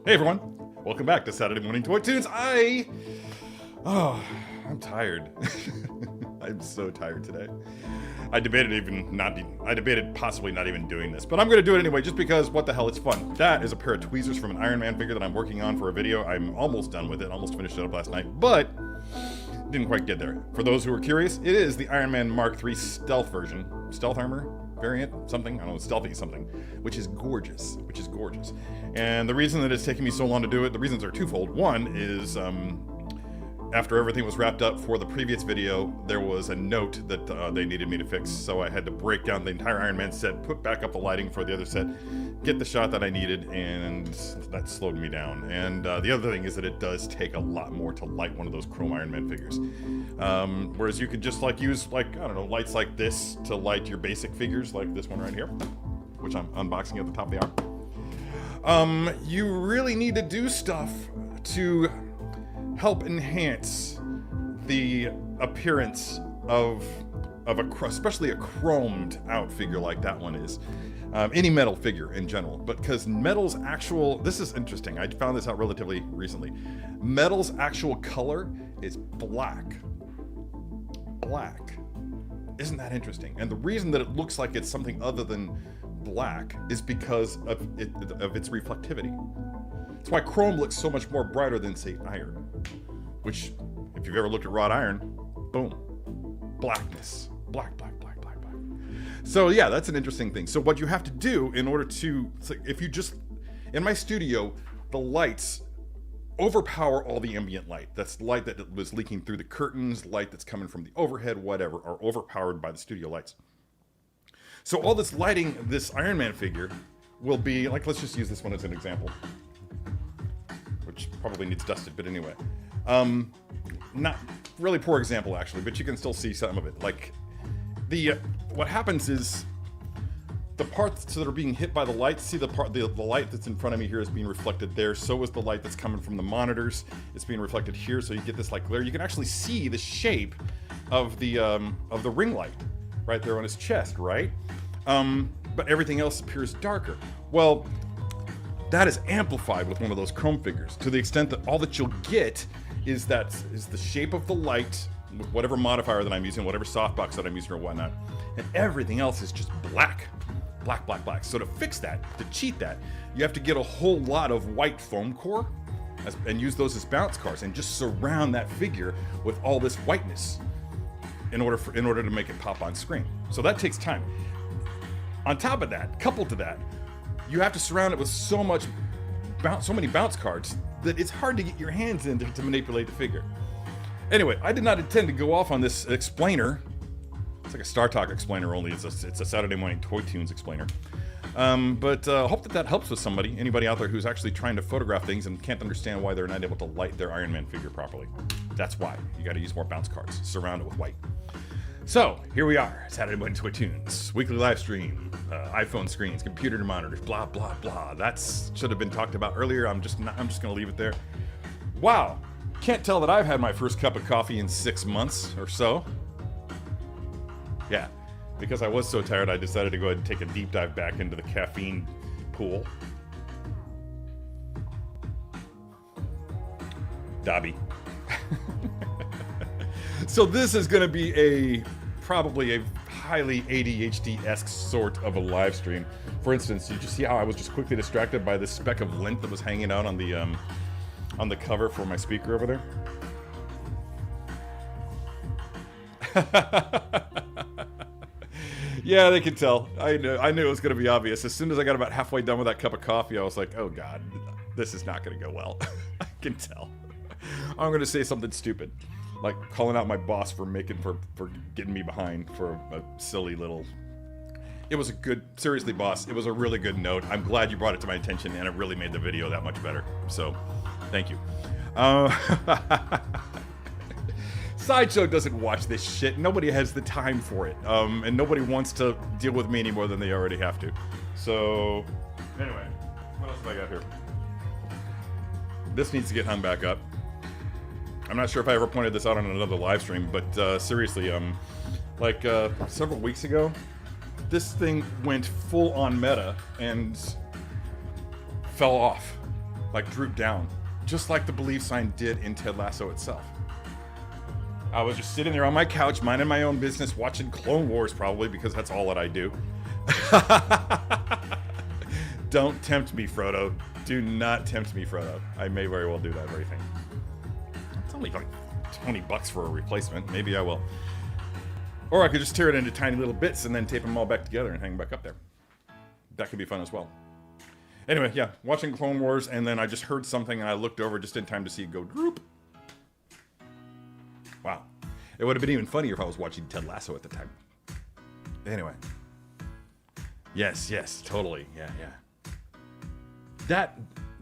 Hey everyone, welcome back to Saturday Morning Toy Tunes. I'm tired. I'm so tired today. I debated possibly not even doing this, but I'm gonna do it anyway just because what the hell, it's fun. That is a pair of tweezers from an Iron Man figure that I'm working on for a video. I'm almost done with it, almost finished it up last night, but didn't quite get there. For those who are curious, it is the Iron Man Mark III stealth version. Stealth armor variant, something, I don't know, stealthy something, which is gorgeous, And the reason that it's taking me so long to do it, the reasons are twofold. One is, after everything was wrapped up for the previous video, there was a note that they needed me to fix, so I had to break down the entire Iron Man set, put back up the lighting for the other set, get the shot that I needed, and that slowed me down. And the other thing is that it does take a lot more to light one of those chrome Iron Man figures. Whereas you could just use I don't know, lights like this to light your basic figures, like this one right here, which I'm unboxing at the top of the hour. You really need to do stuff to help enhance the appearance of especially a chromed out figure like that one is. Any metal figure in general, but because metal's actual, this is interesting, I found this out relatively recently. Metal's actual color is black. Black. Isn't that interesting? And the reason that it looks like it's something other than black is because of its reflectivity. That's why chrome looks so much more brighter than, say, iron. Which, if you've ever looked at wrought iron, boom, blackness. Black. So yeah, that's an interesting thing. So what you have to do in order to, if you just, in my studio, the lights overpower all the ambient light. That's light that was leaking through the curtains, light that's coming from the overhead, whatever, are overpowered by the studio lights. So all this lighting, this Iron Man figure, will be, let's just use this one as an example, which probably needs dusted, but anyway. Not really poor example, actually, but you can still see some of it. What happens is the parts that are being hit by the light, see the light that's in front of me here is being reflected there. So is the light that's coming from the monitors. It's being reflected here, so you get this glare. You can actually see the shape of the ring light right there on his chest, right? But everything else appears darker. Well, that is amplified with one of those chrome figures to the extent that all that you'll get is the shape of the light with whatever modifier that I'm using, whatever softbox that I'm using or whatnot, and everything else is just black. So to fix that, to cheat that, you have to get a whole lot of white foam core and use those as bounce cars and just surround that figure with all this whiteness in order to make it pop on screen. So that takes time. On top of that, coupled to that, you have to surround it with so many bounce cards that it's hard to get your hands in to manipulate the figure. Anyway, I did not intend to go off on this explainer. It's like a Star Talk explainer, only it's a Saturday Morning Toy Tunes explainer. But hope that helps with anybody out there who's actually trying to photograph things and can't understand why they're not able to light their Iron Man figure properly. That's why. You gotta use more bounce cards. Surround it with white. So, here we are, Saturday Morning Toy Tunes, weekly live stream, iPhone screens, computer monitors, blah, blah, blah. That should have been talked about earlier. I'm just gonna leave it there. Wow. Can't tell that I've had my first cup of coffee in 6 months or so. Yeah, because I was so tired, I decided to go ahead and take a deep dive back into the caffeine pool. Dobby. So this is going to be probably a highly ADHD-esque sort of a live stream. For instance, you just see how I was just quickly distracted by this speck of lint that was hanging out on the cover for my speaker over there. Yeah, they can tell. I knew it was going to be obvious. As soon as I got about halfway done with that cup of coffee, I was like, oh god, this is not going to go well. I can tell. I'm going to say something stupid, like calling out my boss for getting me behind for a silly little... It was seriously, boss, it was a really good note. I'm glad you brought it to my attention, and it really made the video that much better. So, thank you. Sideshow doesn't watch this shit. Nobody has the time for it. And nobody wants to deal with me any more than they already have to. So, anyway, what else have I got here? This needs to get hung back up. I'm not sure if I ever pointed this out on another live stream, but seriously, several weeks ago, this thing went full on meta and fell off. like droop down, just like the believe sign did in Ted Lasso itself. I was just sitting there on my couch, minding my own business, watching Clone Wars probably, because that's all that I do. Don't tempt me, Frodo. Do not tempt me, Frodo. I may very well do that very thing. It's only like $20 for a replacement. Maybe I will. Or I could just tear it into tiny little bits and then tape them all back together and hang them back up there. That could be fun as well. Anyway, yeah, watching Clone Wars, and then I just heard something and I looked over just in time to see it go droop. Wow. It would have been even funnier if I was watching Ted Lasso at the time. Anyway. Yes, totally. Yeah.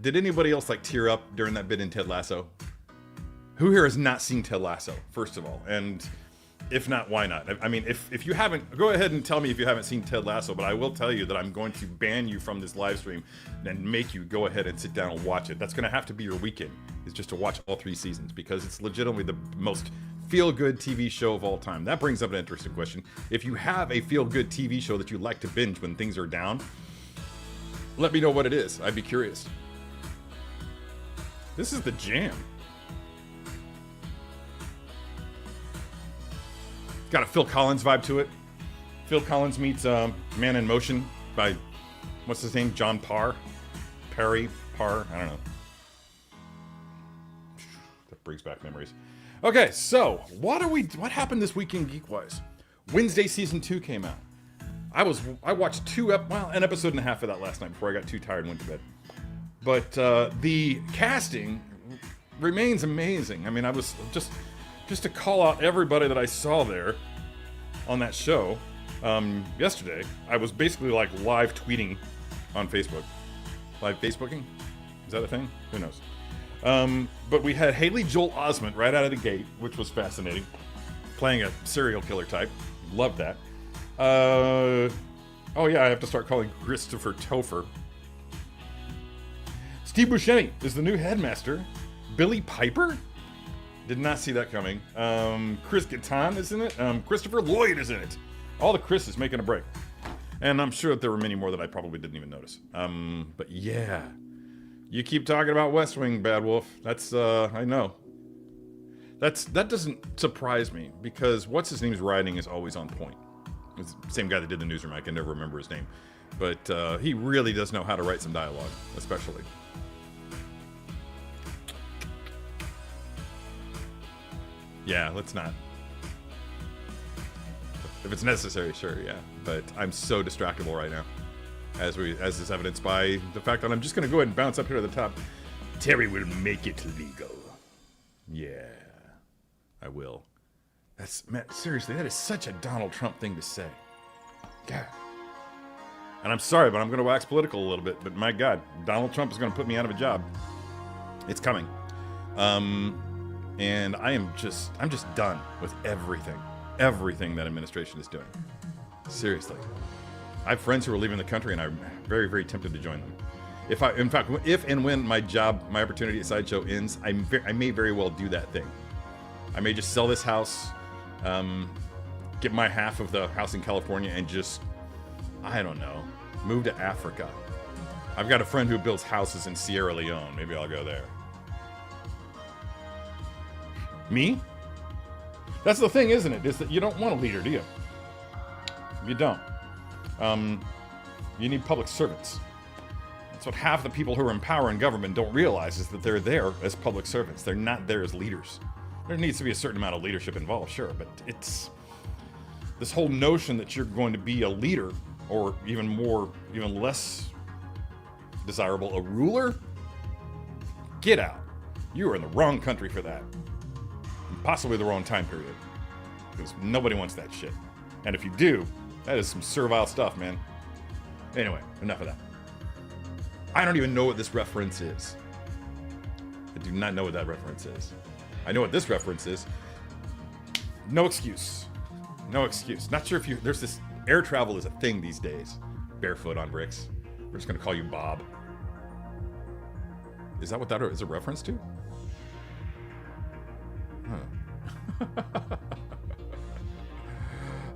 Did anybody else like tear up during that bit in Ted Lasso? Who here has not seen Ted Lasso, first of all? And if not, why not? I mean, if you haven't, go ahead and tell me if you haven't seen Ted Lasso, but I will tell you that I'm going to ban you from this live stream and make you go ahead and sit down and watch it. That's going to have to be your weekend, is just to watch all 3 seasons, because it's legitimately the most feel-good TV show of all time. That brings up an interesting question. If you have a feel-good TV show that you like to binge when things are down, let me know what it is. I'd be curious. This is the jam. Got a Phil Collins vibe to it. Phil Collins meets Man in Motion by, what's his name? John Parr? Parry? Parr? I don't know. That brings back memories. Okay, so what happened this weekend geek-wise? Wednesday season 2 came out. I watched an episode and a half of that last night before I got too tired and went to bed. But the casting remains amazing. I mean, I was just to call out everybody that I saw there on that show yesterday. I was basically like live tweeting on Facebook. Live Facebooking? Is that a thing? Who knows? But we had Haley Joel Osment right out of the gate, which was fascinating. Playing a serial killer type. Loved that. Oh yeah, I have to start calling Christopher Topher. Steve Buscemi is the new headmaster. Billy Piper? Did not see that coming. Chris Kattan is in it. Christopher Lloyd is in it. All the Chris is making a break. And I'm sure that there were many more that I probably didn't even notice. But yeah. You keep talking about West Wing, Bad Wolf. That's, I know. That doesn't surprise me, because what's his name's writing is always on point. It's the same guy that did the newsroom. I can never remember his name. But he really does know how to write some dialogue, especially. Yeah, let's not. If it's necessary, sure, yeah. But I'm so distractible right now, as is evidenced by the fact that I'm just going to go ahead and bounce up here to the top. Terry will make it legal. Yeah, I will. Man, seriously, that is such a Donald Trump thing to say. God. And I'm sorry, but I'm going to wax political a little bit. But my God, Donald Trump is going to put me out of a job. It's coming. And I'm just done with everything that administration is doing. Seriously. I have friends who are leaving the country, and I'm very, very tempted to join them. If and when my opportunity at Sideshow ends, I may very well do that thing. I may just sell this house, get my half of the house in California, and just, I don't know, move to Africa. I've got a friend who builds houses in Sierra Leone. Maybe I'll go there. Me? That's the thing, isn't it? Is that you don't want a leader, do you? You don't. You need public servants. That's what half the people who are in power in government don't realize, is that they're there as public servants. They're not there as leaders. There needs to be a certain amount of leadership involved, sure, but it's this whole notion that you're going to be a leader, or even less desirable, a ruler? Get out. You are in the wrong country for that. Possibly the wrong time period. Because nobody wants that shit. And if you do, that is some servile stuff, man. Anyway, enough of that. I don't even know what this reference is. I do not know what that reference is. I know what this reference is. No excuse. No excuse. Not sure if there's this, air travel is a thing these days. Barefoot on bricks. We're just going to call you Bob. Is that what that is a reference to? Huh.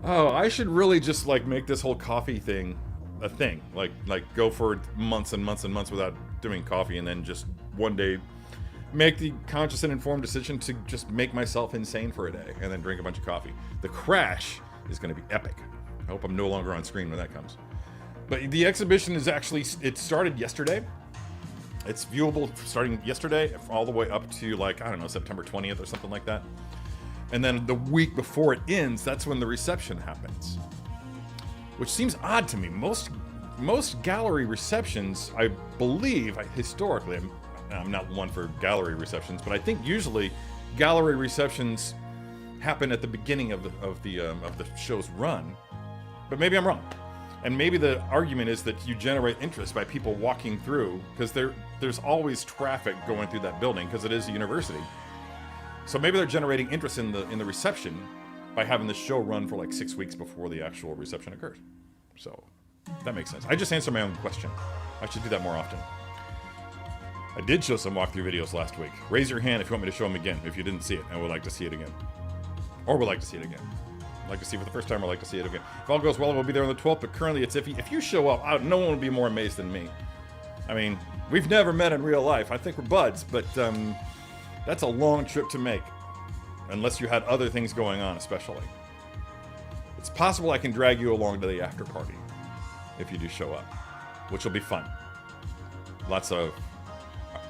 Oh, I should really just like make this whole coffee thing a thing. Like go for months and months and months without doing coffee, and then just one day make the conscious and informed decision to just make myself insane for a day and then drink a bunch of coffee. The crash is going to be epic. I hope I'm no longer on screen when that comes. But the exhibition is actually, it started yesterday. It's viewable starting yesterday all the way up to, like, I don't know, September 20th or something like that. And then the week before it ends, that's when the reception happens. Which seems odd to me. Most gallery receptions, I believe, historically, I'm not one for gallery receptions, but I think usually gallery receptions happen at the beginning of the show's run. But maybe I'm wrong. And maybe the argument is that you generate interest by people walking through, because there's always traffic going through that building because it is a university. So maybe they're generating interest in the reception by having the show run for like 6 weeks before the actual reception occurs. So that makes sense. I just answered my own question. I should do that more often. I did show some walkthrough videos last week. Raise your hand if you want me to show them again, if you didn't see it and would like to see it again. Or would like to see it again. I'd like to see it for the first time, or like to see it again. If all goes well, we'll be there on the 12th, but currently it's iffy. If you show up, no one would be more amazed than me. I mean, we've never met in real life. I think we're buds, but that's a long trip to make. Unless you had other things going on, especially. It's possible I can drag you along to the after party if you do show up, which will be fun. Lots of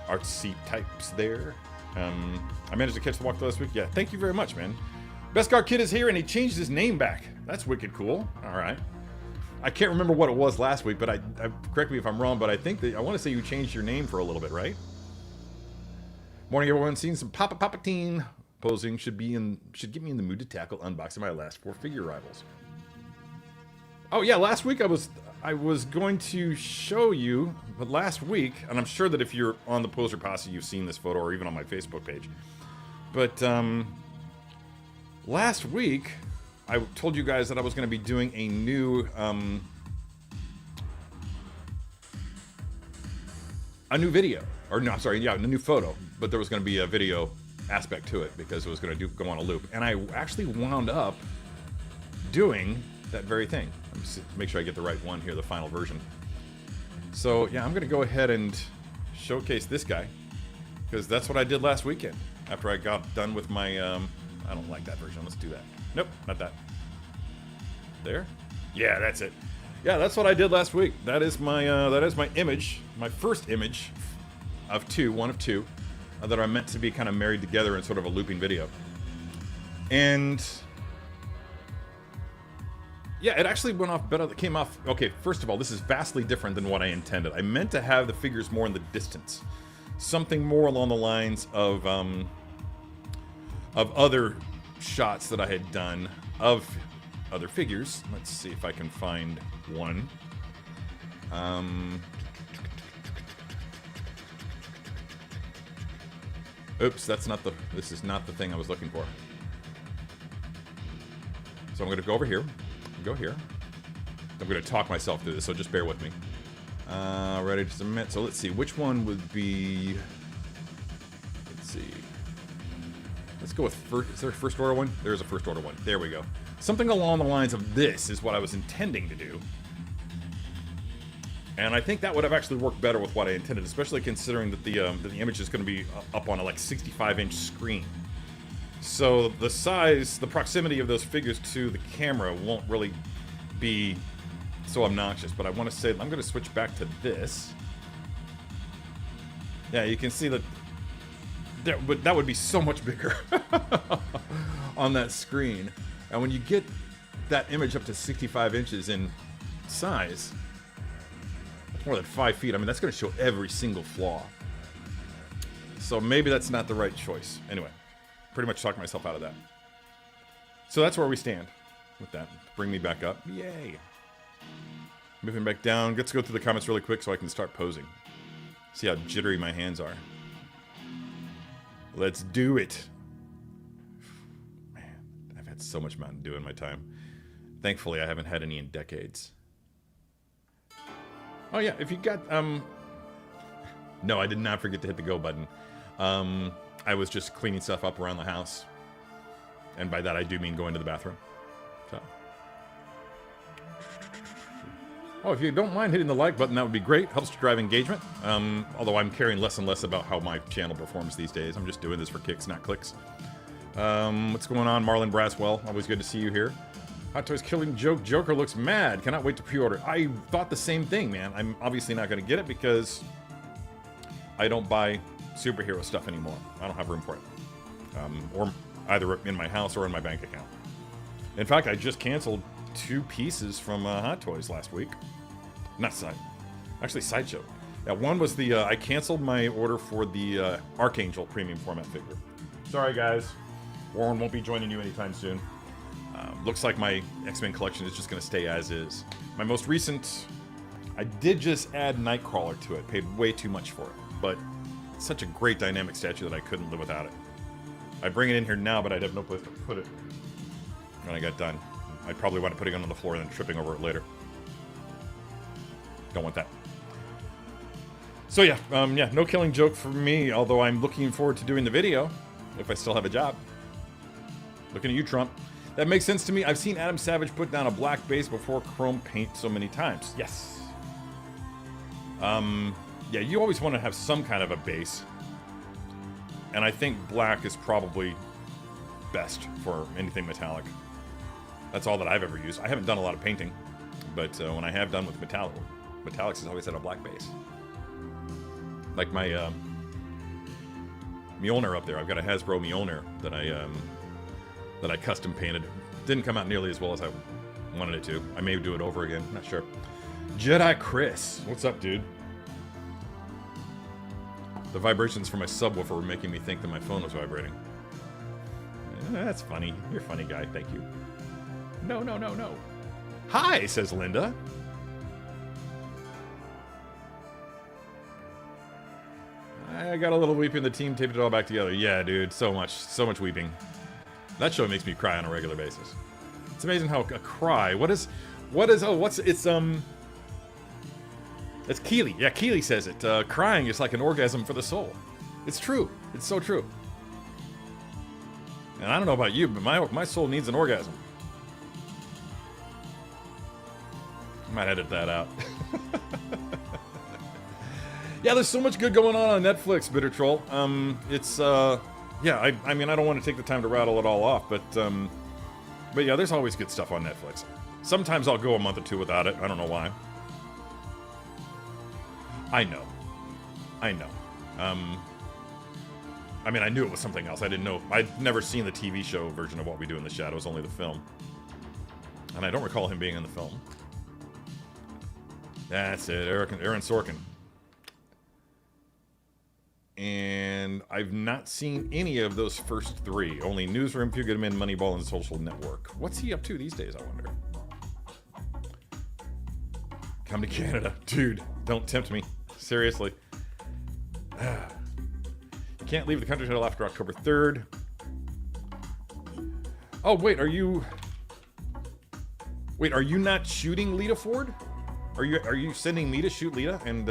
artsy types there. I managed to catch the walk last week. Yeah, thank you very much, man. Best Guard Kid is here, and he changed his name back. That's wicked cool. All right. I can't remember what it was last week, but I correct me if I'm wrong, but I think that I want to say you changed your name for a little bit, right? Morning, everyone. Seeing some Papa-Teen posing should get me in the mood to tackle unboxing my last 4 figure rivals. Oh yeah, last week I was going to show you, but last week, and I'm sure that if you're on the Poser Posse, you've seen this photo, or even on my Facebook page. But last week, I told you guys that I was going to be doing a new video, or no, sorry, yeah, a new photo. But there was going to be a video aspect to it because it was going to go on a loop, and I actually wound up doing that very thing. Let me make sure I get the right one here, the final version. So yeah, I'm going to go ahead and showcase this guy because that's what I did last weekend after I got done with my. I don't like that version. Let's do that. Nope, not that. There? Yeah, that's it. Yeah, that's what I did last week. That is my image, my first image of one of two, that are meant to be kind of married together in sort of a looping video. And yeah, it actually went off better. It came off. Okay, first of all, this is vastly different than what I intended. I meant to have the figures more in the distance, something more along the lines of other shots that I had done of other figures. Let's see if I can find one. Oops, this is not the thing I was looking for. So I'm going to go over here, go here. I'm going to talk myself through this, so just bear with me. Ready to submit. So let's see, which one would be, let's see. Let's go with first. Is there a first order one? There's a first order one. There we go. Something along the lines of this is what I was intending to do. And I think that would have actually worked better with what I intended, especially considering that the image is going to be up on a like 65-inch screen. So the size, the proximity of those figures to the camera won't really be so obnoxious. But I want to say, I'm going to switch back to this. Yeah, you can see that that would be so much bigger on that screen. And when you get that image up to 65 inches in size, that's more than 5 feet. I mean, that's going to show every single flaw. So maybe that's not the right choice. Anyway, pretty much talked myself out of that. So that's where we stand with that. Bring me back up. Yay. Moving back down. Let's go through the comments really quick so I can start posing. See how jittery my hands are. Let's do it. Man, I've had so much Mountain Dew in my time. Thankfully, I haven't had any in decades. Oh yeah, if you got, no, I did not forget to hit the go button. I was just cleaning stuff up around the house. And by that, I do mean going to the bathroom. So. Oh, if you don't mind hitting the like button, that would be great. Helps to drive engagement. Although I'm caring less and less about how my channel performs these days. I'm just doing this for kicks, not clicks. What's going on, Marlon Braswell? Always good to see you here. Hot Toys Killing Joke. Joker looks mad. Cannot wait to pre-order. I thought the same thing, man. I'm obviously not going to get it because I don't buy superhero stuff anymore. I don't have room for it. Or either in my house or in my bank account. In fact, I just canceled 2 pieces from Hot Toys last week. Not actually Sideshow. Yeah, one was the I canceled my order for the Archangel premium format figure. Sorry guys, Warren won't be joining you anytime soon. Looks like my X-Men collection is just going to stay as is. My most recent, I did just add Nightcrawler to it. Paid way too much for it, but it's such a great dynamic statue that I couldn't live without it. I'd bring it in here now, but I'd have no place to put it when I got done. I'd probably want to put it on the floor and then tripping over it later. Don't want that. So yeah, no Killing Joke for me, although I'm looking forward to doing the video, if I still have a job. Looking at you, Trump. That makes sense to me. I've seen Adam Savage put down a black base before chrome paint so many times. Yes. Yeah, you always want to have some kind of a base. And I think black is probably best for anything metallic. That's all that I've ever used. I haven't done a lot of painting, but when I have done with metallics has always had a black base. Like my Mjolnir up there. I've got a Hasbro Mjolnir that I custom painted. Didn't come out nearly as well as I wanted it to. I may do it over again. Not sure. Jedi Chris, what's up, dude? The vibrations from my subwoofer were making me think that my phone was vibrating. That's funny. You're a funny guy. Thank you. No. Hi, says Linda. I got a little weeping. The team taped it all back together. Yeah, dude. So much weeping. That show makes me cry on a regular basis. It's amazing how a cry. It's Keeley. Yeah, Keeley says it. Crying is like an orgasm for the soul. It's true. It's so true. And I don't know about you, but my soul needs an orgasm. I might edit that out. Yeah, there's so much good going on Netflix, Bitter Troll. Yeah, I mean, I don't want to take the time to rattle it all off, but yeah, there's always good stuff on Netflix. Sometimes I'll go a month or 2 without it. I don't know why. I know. I mean, I knew it was something else. I didn't know. I'd never seen the TV show version of What We Do in the Shadows, only the film. And I don't recall him being in the film. That's it, Aaron Sorkin. And I've not seen any of those first 3. Only Newsroom, Few Good Men, Moneyball, and Social Network. What's he up to these days, I wonder? Come to Canada. Dude, don't tempt me. Seriously. You can't leave the country until after October 3rd. Oh, wait, are you not shooting Lita Ford? Are you sending me to shoot Lita and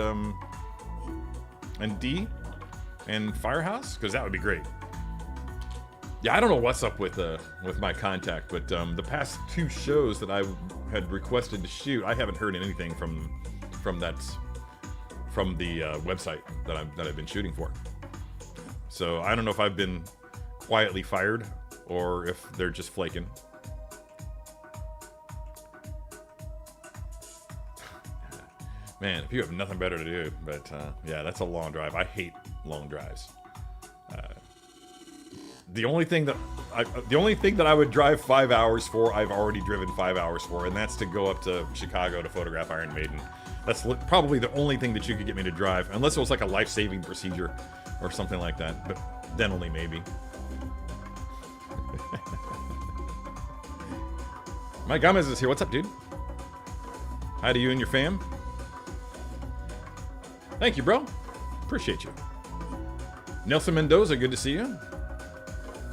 D and Firehouse? Because that would be great. Yeah, I don't know what's up with my contact, but the past 2 shows that I had requested to shoot, I haven't heard anything from the website that I've been shooting for. So I don't know if I've been quietly fired or if they're just flaking. Man, if you have nothing better to do, but yeah, that's a long drive. I hate long drives. The only thing that I would drive 5 hours for, I've already driven 5 hours for, and that's to go up to Chicago to photograph Iron Maiden. That's probably the only thing that you could get me to drive, unless it was like a life-saving procedure or something like that. But then only maybe. Mike Gomez is here. What's up, dude? Hi to you and your fam. Thank you, bro. Appreciate you. Nelson Mendoza, good to see you.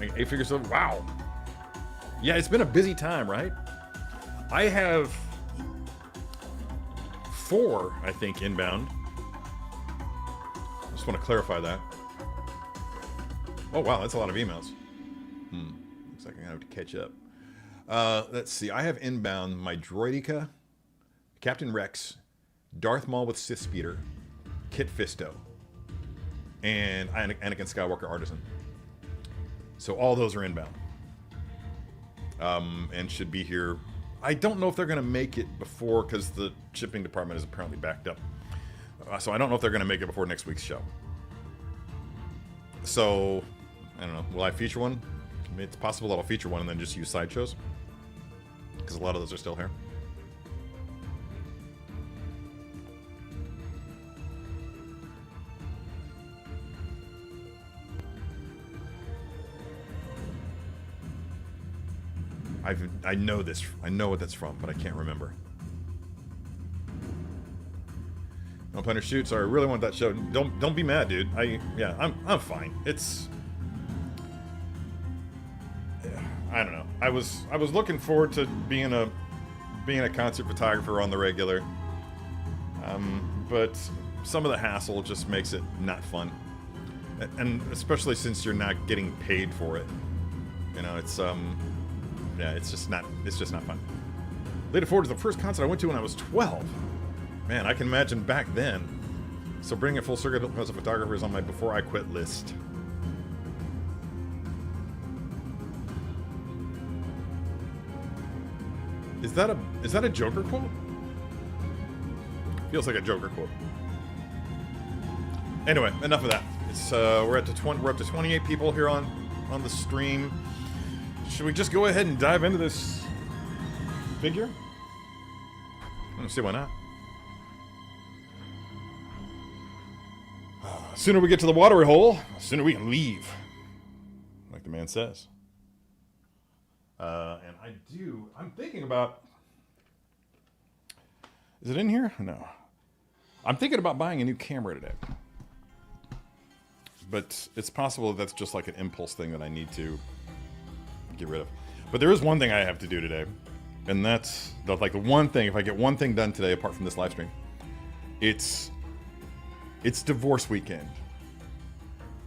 8 figures of wow. Yeah, it's been a busy time, right? I have 4, I think, inbound. Just want to clarify that. Oh wow, that's a lot of emails. Looks like I'm gonna have to catch up. Let's see. I have inbound my Droideka Captain Rex, Darth Maul with Sith Speeder, Kit Fisto, and Anakin Skywalker Artisan. So all those are inbound. And should be here. I don't know if they're going to make it before, because the shipping department is apparently backed up. So I don't know if they're going to make it before next week's show. So, I don't know. Will I feature one? I mean, it's possible that I'll feature one and then just use sideshows, because a lot of those are still here. I know this. I know what that's from, but I can't remember. No Planner Shoot. Sorry, I really want that show. Don't be mad, dude. I'm fine. It's I don't know. I was looking forward to being a concert photographer on the regular. But some of the hassle just makes it not fun. And especially since you're not getting paid for it. You know, it's yeah, it's just not fun. Leda Ford is the first concert I went to when I was 12. Man, I can imagine back then. So bringing it full circle as a photographer is on my before I quit list. Is that a Joker quote? Feels like a Joker quote. Anyway, enough of that. It's we're up to 28 people here on the stream. Should we just go ahead and dive into this figure? I don't see why not. Sooner we get to the watery hole, sooner we can leave. Like the man says. And I'm thinking about... Is it in here? No. I'm thinking about buying a new camera today. But it's possible that's just like an impulse thing that I need to get rid of. But there is one thing I have to do today. And that's the one thing, if I get one thing done today apart from this live stream, it's divorce weekend.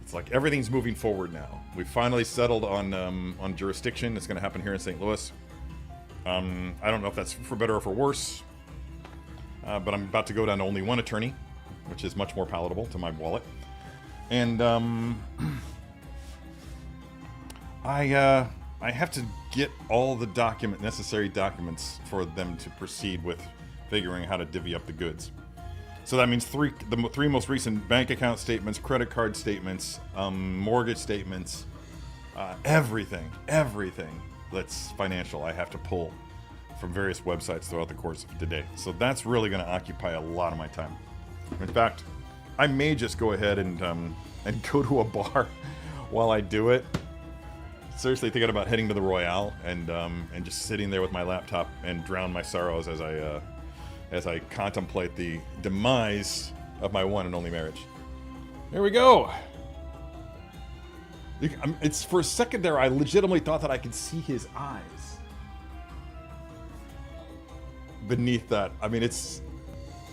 It's like everything's moving forward now. We finally settled on jurisdiction. It's going to happen here in St. Louis. I don't know if that's for better or for worse. But I'm about to go down to only one attorney, which is much more palatable to my wallet. And I have to get all the necessary documents for them to proceed with figuring how to divvy up the goods. So that means the three most recent bank account statements, credit card statements, mortgage statements, everything that's financial I have to pull from various websites throughout the course of today. So that's really going to occupy a lot of my time. In fact, I may just go ahead and go to a bar while I do it. Seriously thinking about heading to the Royale and just sitting there with my laptop and drown my sorrows as I contemplate the demise of my one and only marriage. There we go. It's for a second there, I legitimately thought that I could see his eyes beneath that. I mean, it's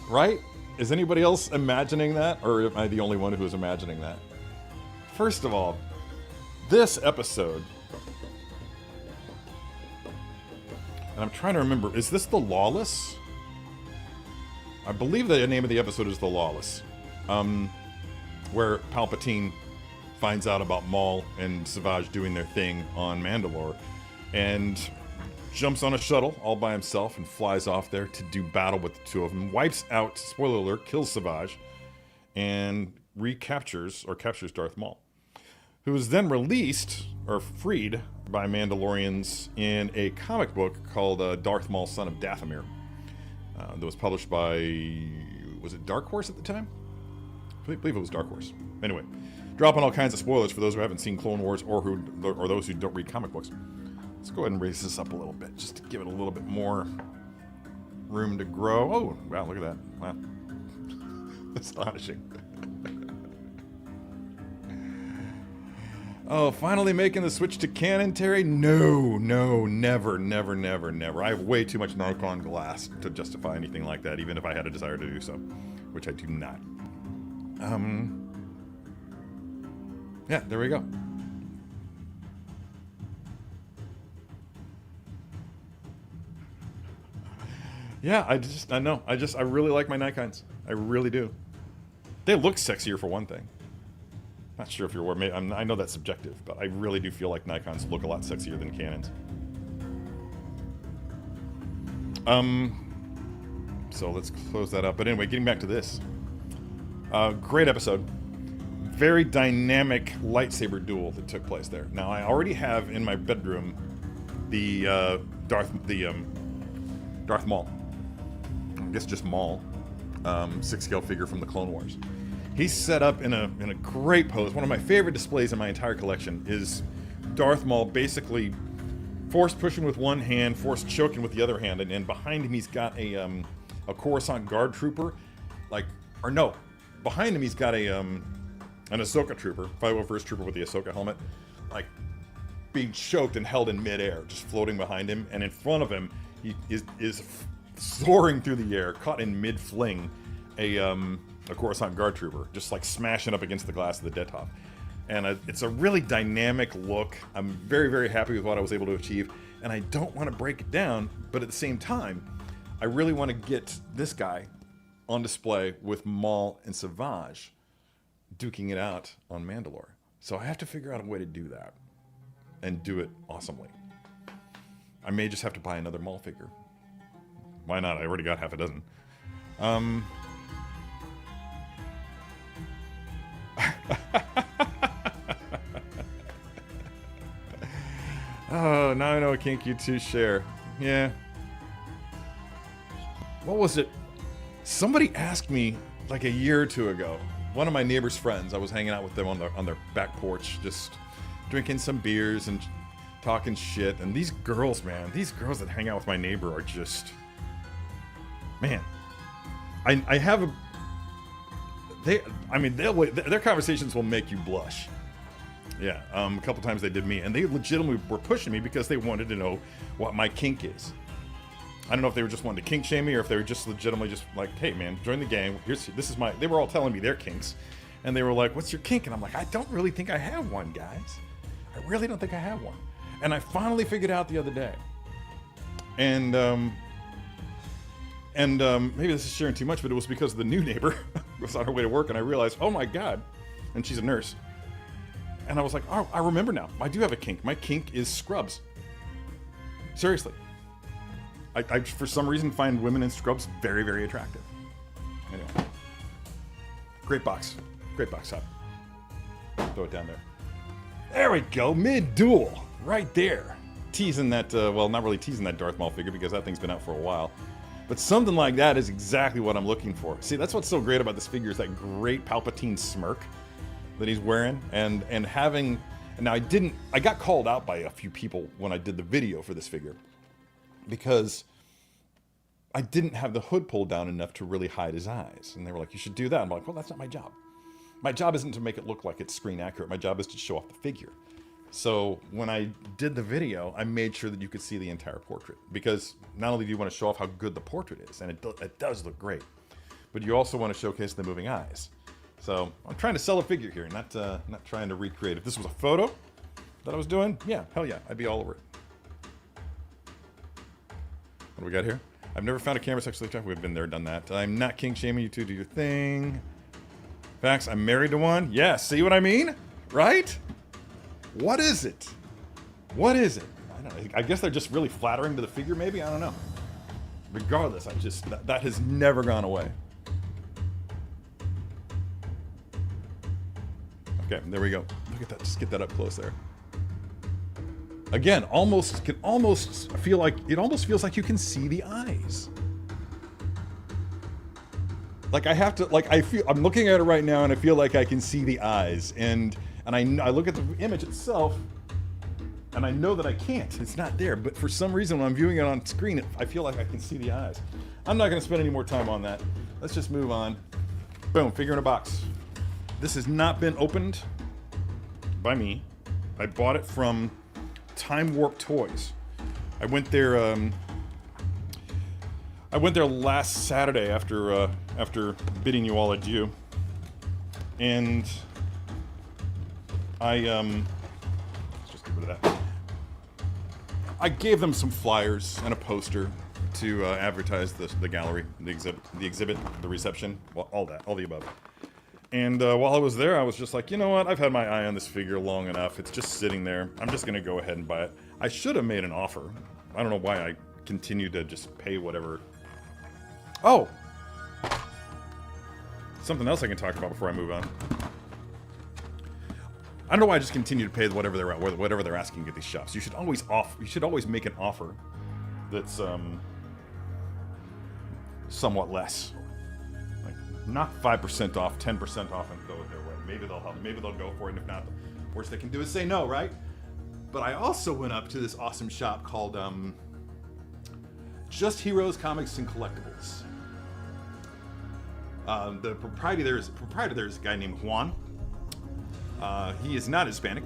right. Is anybody else imagining that, or am I the only one who's imagining that? First of all, this episode, and I'm trying to remember, is this The Lawless? I believe the name of the episode is The Lawless, where Palpatine finds out about Maul and Savage doing their thing on Mandalore, and jumps on a shuttle all by himself and flies off there to do battle with the two of them, wipes out, spoiler alert, kills Savage, and captures Darth Maul, who is then released, or freed, by Mandalorians in a comic book called Darth Maul, Son of Dathomir. That was published by, was it Dark Horse at the time? I believe it was Dark Horse. Anyway, dropping all kinds of spoilers for those who haven't seen Clone Wars or those who don't read comic books. Let's go ahead and raise this up a little bit, just to give it a little bit more room to grow. Oh, wow, look at that. Wow. Astonishing. Oh, finally making the switch to canon, Terry? No, never. I have way too much Nikon glass to justify anything like that, even if I had a desire to do so, which I do not. Yeah, there we go. Yeah, I really like my Nikons. I really do. They look sexier for one thing. Not sure if you're aware. I know that's subjective, but I really do feel like Nikons look a lot sexier than Canons. So let's close that up. But anyway, getting back to this. Great episode. Very dynamic lightsaber duel that took place there. Now, I already have in my bedroom the Darth Maul. I guess just Maul. 6-scale figure from the Clone Wars. He's set up in a great pose. One of my favorite displays in my entire collection is Darth Maul basically force pushing with one hand, force choking with the other hand, and behind him he's got a Coruscant guard trooper, behind him he's got an Ahsoka trooper, 501st trooper with the Ahsoka helmet, like being choked and held in midair, just floating behind him, and in front of him he is soaring through the air, caught in mid-fling, a Coruscant guard trooper, just like smashing up against the glass of the dead top. And it's a really dynamic look. I'm very, very happy with what I was able to achieve, and I don't want to break it down, but at the same time, I really want to get this guy on display with Maul and Savage duking it out on Mandalore. So I have to figure out a way to do that and do it awesomely. I may just have to buy another Maul figure. Why not? I already got half a dozen. Oh, now I know a kink you two share. Yeah. What was it? Somebody asked me like a year or two ago. One of my neighbor's friends. I was hanging out with them on their back porch, just drinking some beers and talking shit. And these girls, man, these girls that hang out with my neighbor are just, man. I have a. Their conversations will make you blush. Yeah, a couple times they did me, and they legitimately were pushing me because they wanted to know what my kink is. I don't know if they were just wanting to kink shame me, or if they were just legitimately just like, hey man, join the gang. They were all telling me their kinks, and they were like, what's your kink? And I'm like, I don't really think I have one, guys. I really don't think I have one. And I finally figured out the other day. And maybe this is sharing too much, but it was because the new neighbor was on her way to work, and I realized, oh my god, and she's a nurse. And I was like, oh, I remember now. I do have a kink. My kink is scrubs. Seriously. I for some reason, find women in scrubs very, very attractive. Anyway. Great box. Great box top. Throw it down there. There we go. Mid-duel. Right there. Teasing that, well, not really teasing that Darth Maul figure because that thing's been out for a while. But something like that is exactly what I'm looking for. See, that's what's so great about this figure is that great Palpatine smirk that he's wearing, and having. And now I got called out by a few people when I did the video for this figure because I didn't have the hood pulled down enough to really hide his eyes, and they were like, "You should do that." I'm like, "Well, that's not my job. My job isn't to make it look like it's screen accurate. My job is to show off the figure." So when I did the video, I made sure that you could see the entire portrait because not only do you want to show off how good the portrait is, and it does look great, but you also want to showcase the moving eyes. So I'm trying to sell a figure here, not trying to recreate. If this was a photo that I was doing, yeah, hell yeah, I'd be all over it. What do we got here? I've never found a camera sexually attractive. We've been there, done that. I'm not kink shaming you two. Do your thing. Facts. I'm married to one. Yeah. See what I mean? Right? What is it? What is it? I don't know. I guess they're just really flattering to the figure. Maybe I don't know. Regardless, that has never gone away. Okay, there we go. Look at that. Just get that up close there. Again, it almost feels like you can see the eyes. Like I'm looking at it right now and I feel like I can see the eyes, and I look at the image itself and I know that I can't. It's not there, but for some reason when I'm viewing it on screen, I feel like I can see the eyes. I'm not going to spend any more time on that. Let's just move on. Boom, figure in a box. This has not been opened by me. I bought it from Time Warp Toys. I went there last Saturday after bidding you all adieu, and let's just get rid of that. I gave them some flyers and a poster to advertise the gallery, the exhibit, the reception, well, all that, all the above. And while I was there, I was just like, you know what? I've had my eye on this figure long enough. It's just sitting there. I'm just gonna go ahead and buy it. I should have made an offer. I don't know why I continue to just pay whatever. Oh! Something else I can talk about before I move on. I don't know why I just continue to pay whatever they're asking at these shops. You should always make an offer that's somewhat less. Like not 5% off, 10% off, and go their way. Maybe they'll help. Maybe they'll go for it. And if not, the worst they can do is say no, right? But I also went up to this awesome shop called Just Heroes Comics and Collectibles. The proprietor there is a guy named Juan. He is not Hispanic,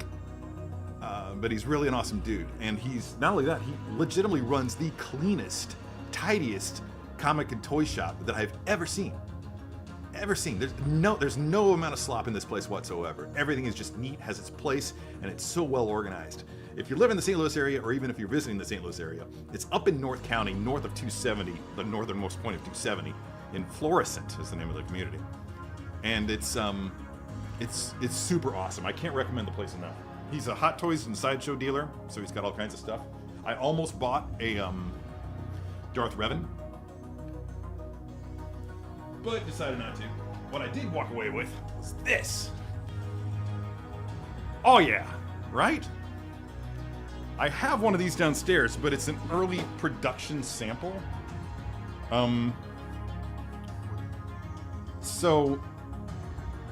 but he's really an awesome dude. And he's, not only that, he legitimately runs the cleanest, tidiest comic and toy shop that I've ever seen. There's no amount of slop in this place whatsoever. Everything is just neat, has its place, and it's so well organized. If you live in the St. Louis area, or even if you're visiting the St. Louis area, it's up in North County, north of 270, the northernmost point of 270, in Florissant is the name of the community. And it's super awesome. I can't recommend the place enough. He's a Hot Toys and Sideshow dealer, so he's got all kinds of stuff. I almost bought a Darth Revan, but decided not to. What I did walk away with was this. Oh yeah, right? I have one of these downstairs, but it's an early production sample. So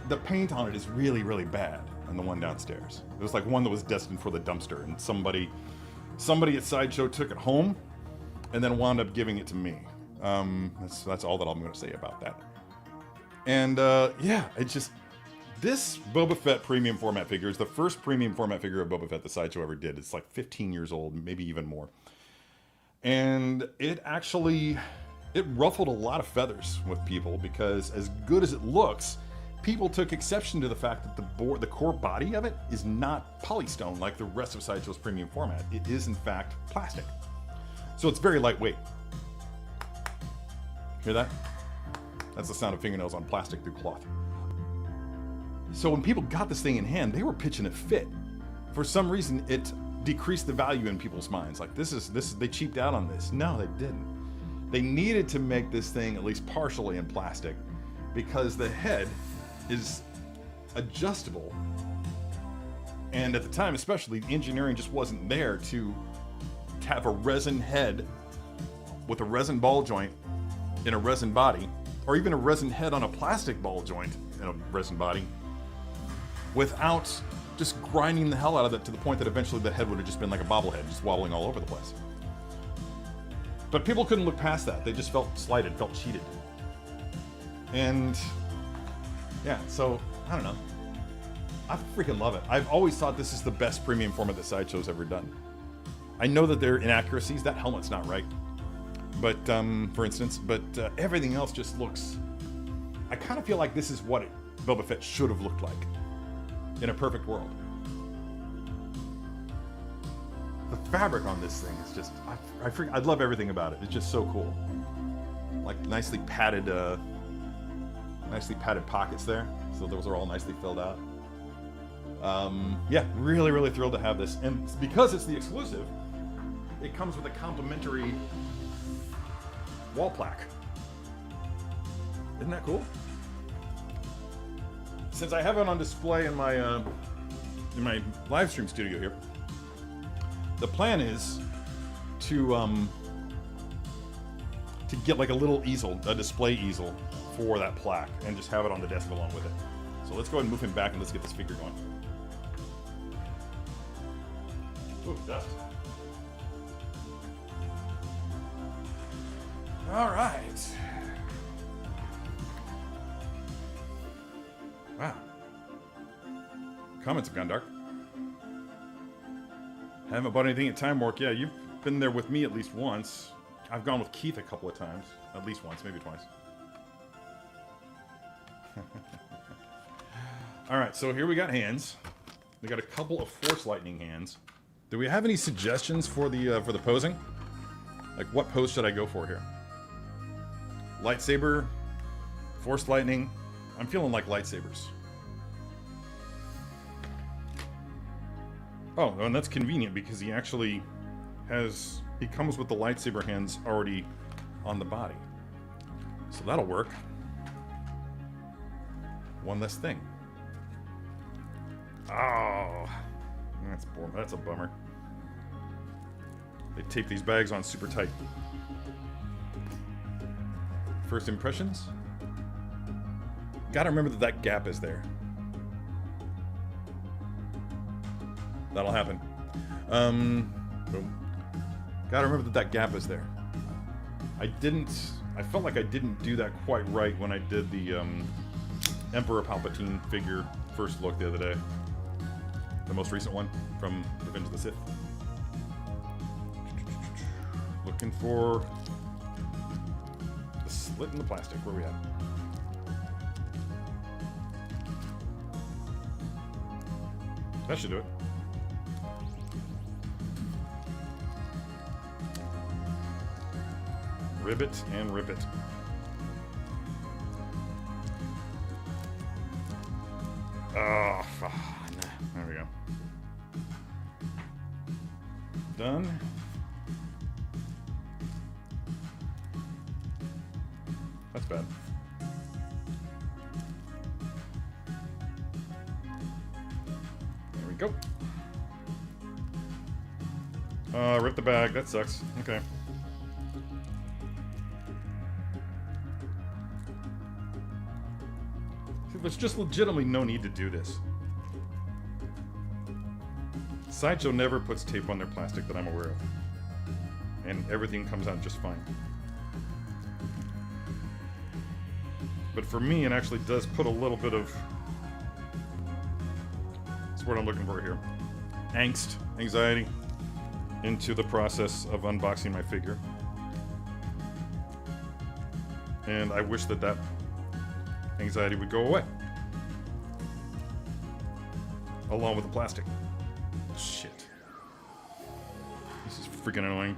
the paint on it is really, really bad on the one downstairs. It was like one that was destined for the dumpster, and somebody at Sideshow took it home and then wound up giving it to me. That's all that I'm going to say about that. And yeah, it's just, this Boba Fett premium format figure is the first premium format figure of Boba Fett the Sideshow ever did. It's like 15 years old, maybe even more. And it ruffled a lot of feathers with people, because as good as it looks, people took exception to the fact that the core body of it is not polystone like the rest of Sideshow's premium format. It is in fact plastic. So it's very lightweight. Hear that? That's the sound of fingernails on plastic through cloth. So when people got this thing in hand, they were pitching a fit. For some reason, it decreased the value in people's minds. Like, this is they cheaped out on this. No, they didn't. They needed to make this thing at least partially in plastic, because the head is adjustable. And at the time, especially, the engineering just wasn't there to have a resin head with a resin ball joint in a resin body, or even a resin head on a plastic ball joint in a resin body, without just grinding the hell out of it to the point that eventually the head would have just been like a bobblehead, just wobbling all over the place. But people couldn't look past that. They just felt slighted, felt cheated. And yeah, so I don't know. I freaking love it. I've always thought this is the best premium format that Sideshow's ever done. I know that there are inaccuracies. That helmet's not right. But, for instance, everything else just looks... I kind of feel like this is what Boba Fett should have looked like in a perfect world. The fabric on this thing is just... I love everything about it. It's just so cool. Like nicely padded pockets there. So those are all nicely filled out. Yeah, really, really thrilled to have this. And because it's the exclusive, it comes with a complimentary wall plaque. Isn't that cool? Since I have it on display in my live stream studio here, the plan is to get like a little easel, a display easel for that plaque, and just have it on the desk along with it. So let's go ahead and move him back and let's get this figure going. Ooh, dust. All right. Wow. Comments have gone dark. Haven't bought anything at Time Warp. Yeah, you've been there with me at least once. I've gone with Keith a couple of times. At least once, maybe twice. All right, so here we got hands. We got a couple of Force Lightning hands. Do we have any suggestions for the posing? Like, what pose should I go for here? Lightsaber, force lightning. I'm feeling like lightsabers. Oh, and that's convenient because he actually he comes with the lightsaber hands already on the body. So that'll work. One less thing. Oh, that's boring. That's a bummer. They tape these bags on super tight. First impressions? Gotta remember that gap is there. That'll happen. Boom. Gotta remember that gap is there. I felt like I didn't do that quite right when I did the Emperor Palpatine figure first look the other day. The most recent one from Revenge of the Sith. Looking for the slit in the plastic. Where are we at? That should do it. Ribbit and ribbit. Oh, fuck. There we go. Done. That's bad. There we go. Rip the bag. That sucks. Okay. See, there's just legitimately no need to do this. Sideshow never puts tape on their plastic that I'm aware of. And everything comes out just fine. But for me, it actually does put a little bit of... That's what I'm looking for here. Angst, anxiety, into the process of unboxing my figure. And I wish that that anxiety would go away. Along with the plastic. Shit. This is freaking annoying.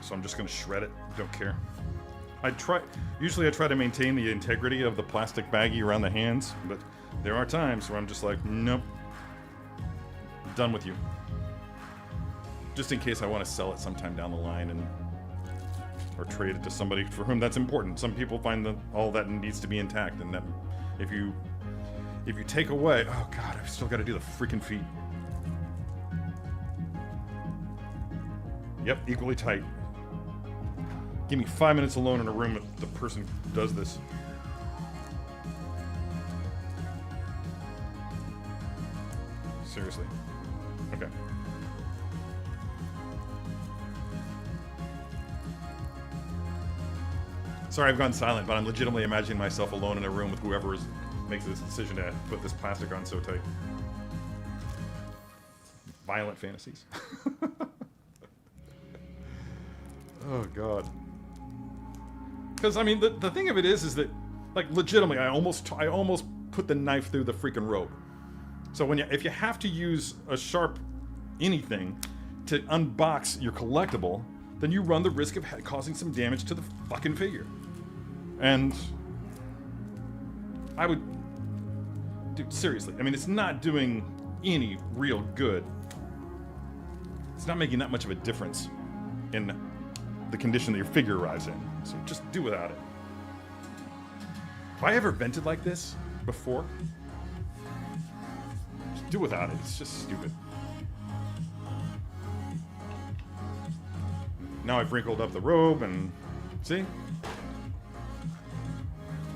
So I'm just gonna shred it. Don't care. Usually I try to maintain the integrity of the plastic baggie around the hands, but there are times where I'm just like, nope. Done with you. Just in case I want to sell it sometime down the line or trade it to somebody for whom that's important. Some people find that all that needs to be intact, and that if you take away, oh god, I've still got to do the freaking feet. Yep, equally tight. Give me 5 minutes alone in a room with the person who does this. Seriously. Okay. Sorry I've gone silent, but I'm legitimately imagining myself alone in a room with whoever makes this decision to put this plastic on so tight. Violent fantasies. Oh god. Because I mean, the thing of it is that, like, legitimately, I almost put the knife through the freaking robe. So if you have to use a sharp anything to unbox your collectible, then you run the risk of causing some damage to the fucking figure. And I would, dude, seriously, I mean, it's not doing any real good. It's not making that much of a difference in the condition that your figure arrives in. So just do without it. Have I ever vented like this before? Just do without it. It's just stupid. Now I've wrinkled up the robe and see?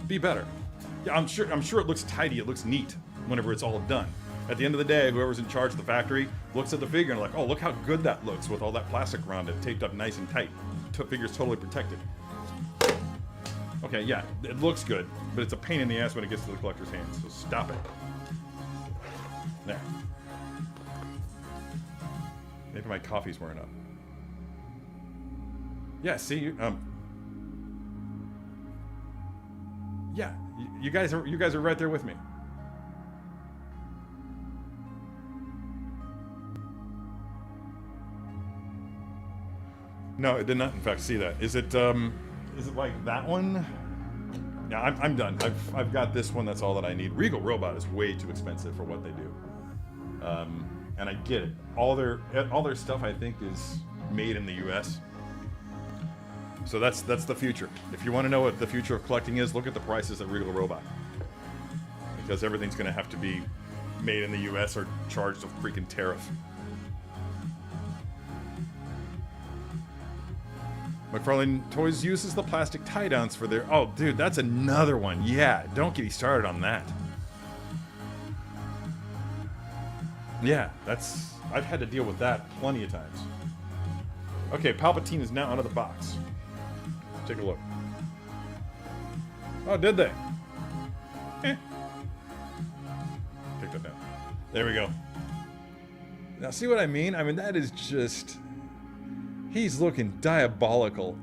Be better. Yeah, I'm sure it looks tidy, it looks neat whenever it's all done. At the end of the day, whoever's in charge of the factory looks at the figure and like, oh, look how good that looks with all that plastic around it, taped up nice and tight. Figure's totally protected. Okay, yeah, it looks good, but it's a pain in the ass when it gets to the collector's hands, so stop it. There. Maybe my coffee's wearing up. Yeah, see, yeah, you guys are right there with me. No, it did not, in fact, see that. Is it like that one? Yeah, I'm done. I've got this one. That's all that I need. Regal Robot is way too expensive for what they do. And I get it. All their stuff, I think, is made in the U.S. So that's the future. If you want to know what the future of collecting is, look at the prices at Regal Robot. Because everything's going to have to be made in the U.S. or charged a freaking tariff. McFarlane Toys uses the plastic tie-downs for their... Oh, dude, that's another one. Yeah, don't get me started on that. Yeah, that's... I've had to deal with that plenty of times. Okay, Palpatine is now out of the box. Take a look. Oh, did they? Eh. Take that down. There we go. Now, see what I mean? I mean, that is just... He's looking diabolical,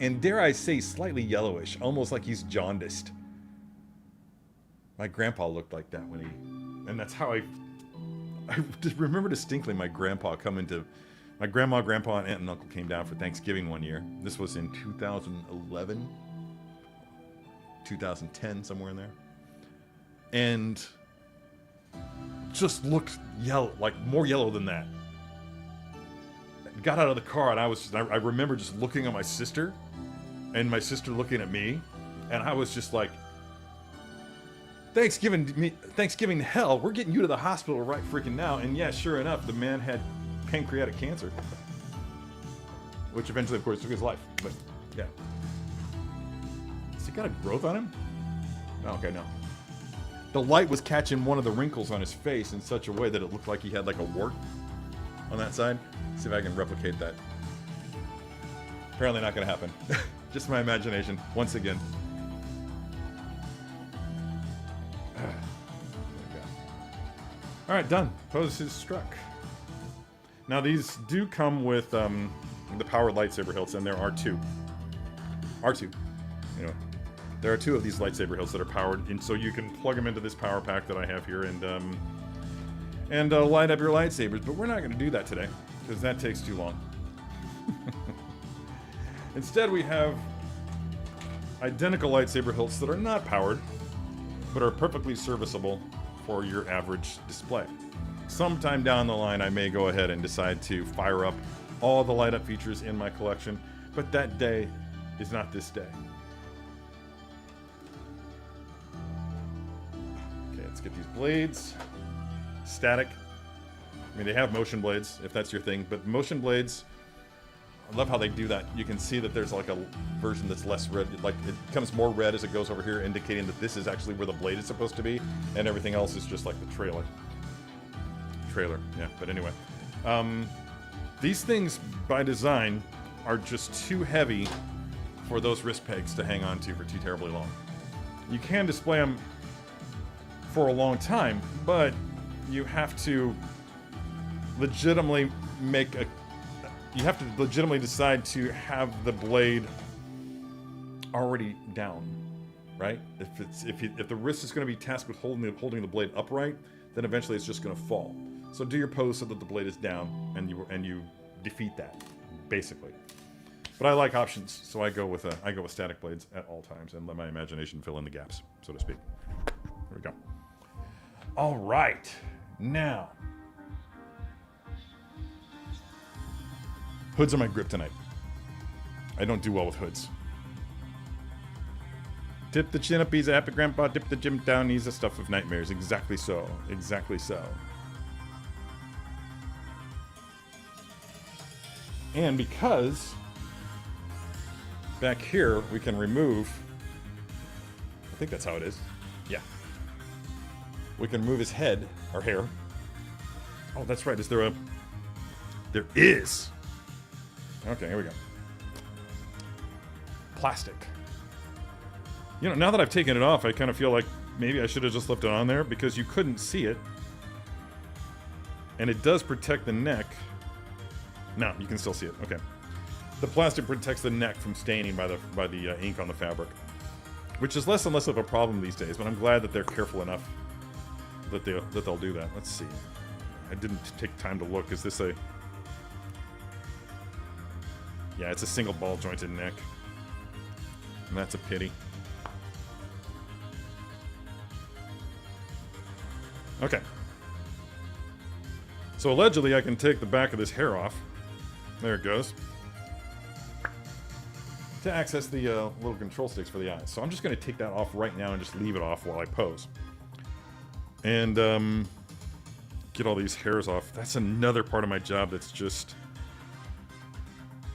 and dare I say slightly yellowish, almost like he's jaundiced. My grandpa looked like that when he... And that's how I just remember distinctly my grandpa coming to... My grandma, grandpa, and aunt and uncle came down for Thanksgiving one year. This was in 2011, 2010, somewhere in there. And just looked yellow, like more yellow than that. Got out of the car and I remember just looking at my sister and my sister looking at me, and I was just like, Thanksgiving hell, we're getting you to the hospital right freaking now. And yeah, sure enough, the man had pancreatic cancer, which eventually, of course, took his life. But yeah, has he got a growth on him? Oh, okay, no. The light was catching one of the wrinkles on his face in such a way that it looked like he had like a wart on that side. See if I can replicate that. Apparently not going to happen. Just my imagination, once again. There we go. Alright, done. Pose is struck. Now these do come with the powered lightsaber hilts, and there are two. You know, there are two of these lightsaber hilts that are powered, and so you can plug them into this power pack that I have here and light up your lightsabers. But we're not going to do that today, because that takes too long. Instead, we have identical lightsaber hilts that are not powered, but are perfectly serviceable for your average display. Sometime down the line, I may go ahead and decide to fire up all the light up features in my collection, but that day is not this day. Okay, let's get these blades. Static. I mean, they have motion blades, if that's your thing, but motion blades, I love how they do that. You can see that there's like a version that's less red, like it becomes more red as it goes over here, indicating that this is actually where the blade is supposed to be, and everything else is just like the trailer, yeah, but anyway. These things, by design, are just too heavy for those wrist pegs to hang on to for too terribly long. You can display them for a long time, but you have to legitimately decide to have the blade already down, right? If the wrist is going to be tasked with holding the blade upright, then eventually it's just going to fall. So do your pose so that the blade is down, and you defeat that, basically. But I like options, so I go with static blades at all times and let my imagination fill in the gaps, so to speak. There we go. All right, now. Hoods are my grip tonight. I don't do well with hoods. Tip the chin up, he's a happy grandpa. Dip the gym down, he's the stuff of nightmares. Exactly so. Exactly so. And because back here we can remove, I think that's how it is. Yeah. We can remove his head, or hair. Oh, that's right. Is there a... There is! Okay, here we go. Plastic. You know, now that I've taken it off, I kind of feel like maybe I should have just left it on there because you couldn't see it. And it does protect the neck. No, you can still see it. Okay. The plastic protects the neck from staining by the ink on the fabric, which is less and less of a problem these days. But I'm glad that they're careful enough that they'll do that. Let's see. I didn't take time to look. Is this a... Yeah, it's a single ball jointed neck. And that's a pity. Okay. So allegedly I can take the back of this hair off. There it goes. To access the little control sticks for the eyes. So I'm just going to take that off right now and just leave it off while I pose. And get all these hairs off. That's another part of my job that's just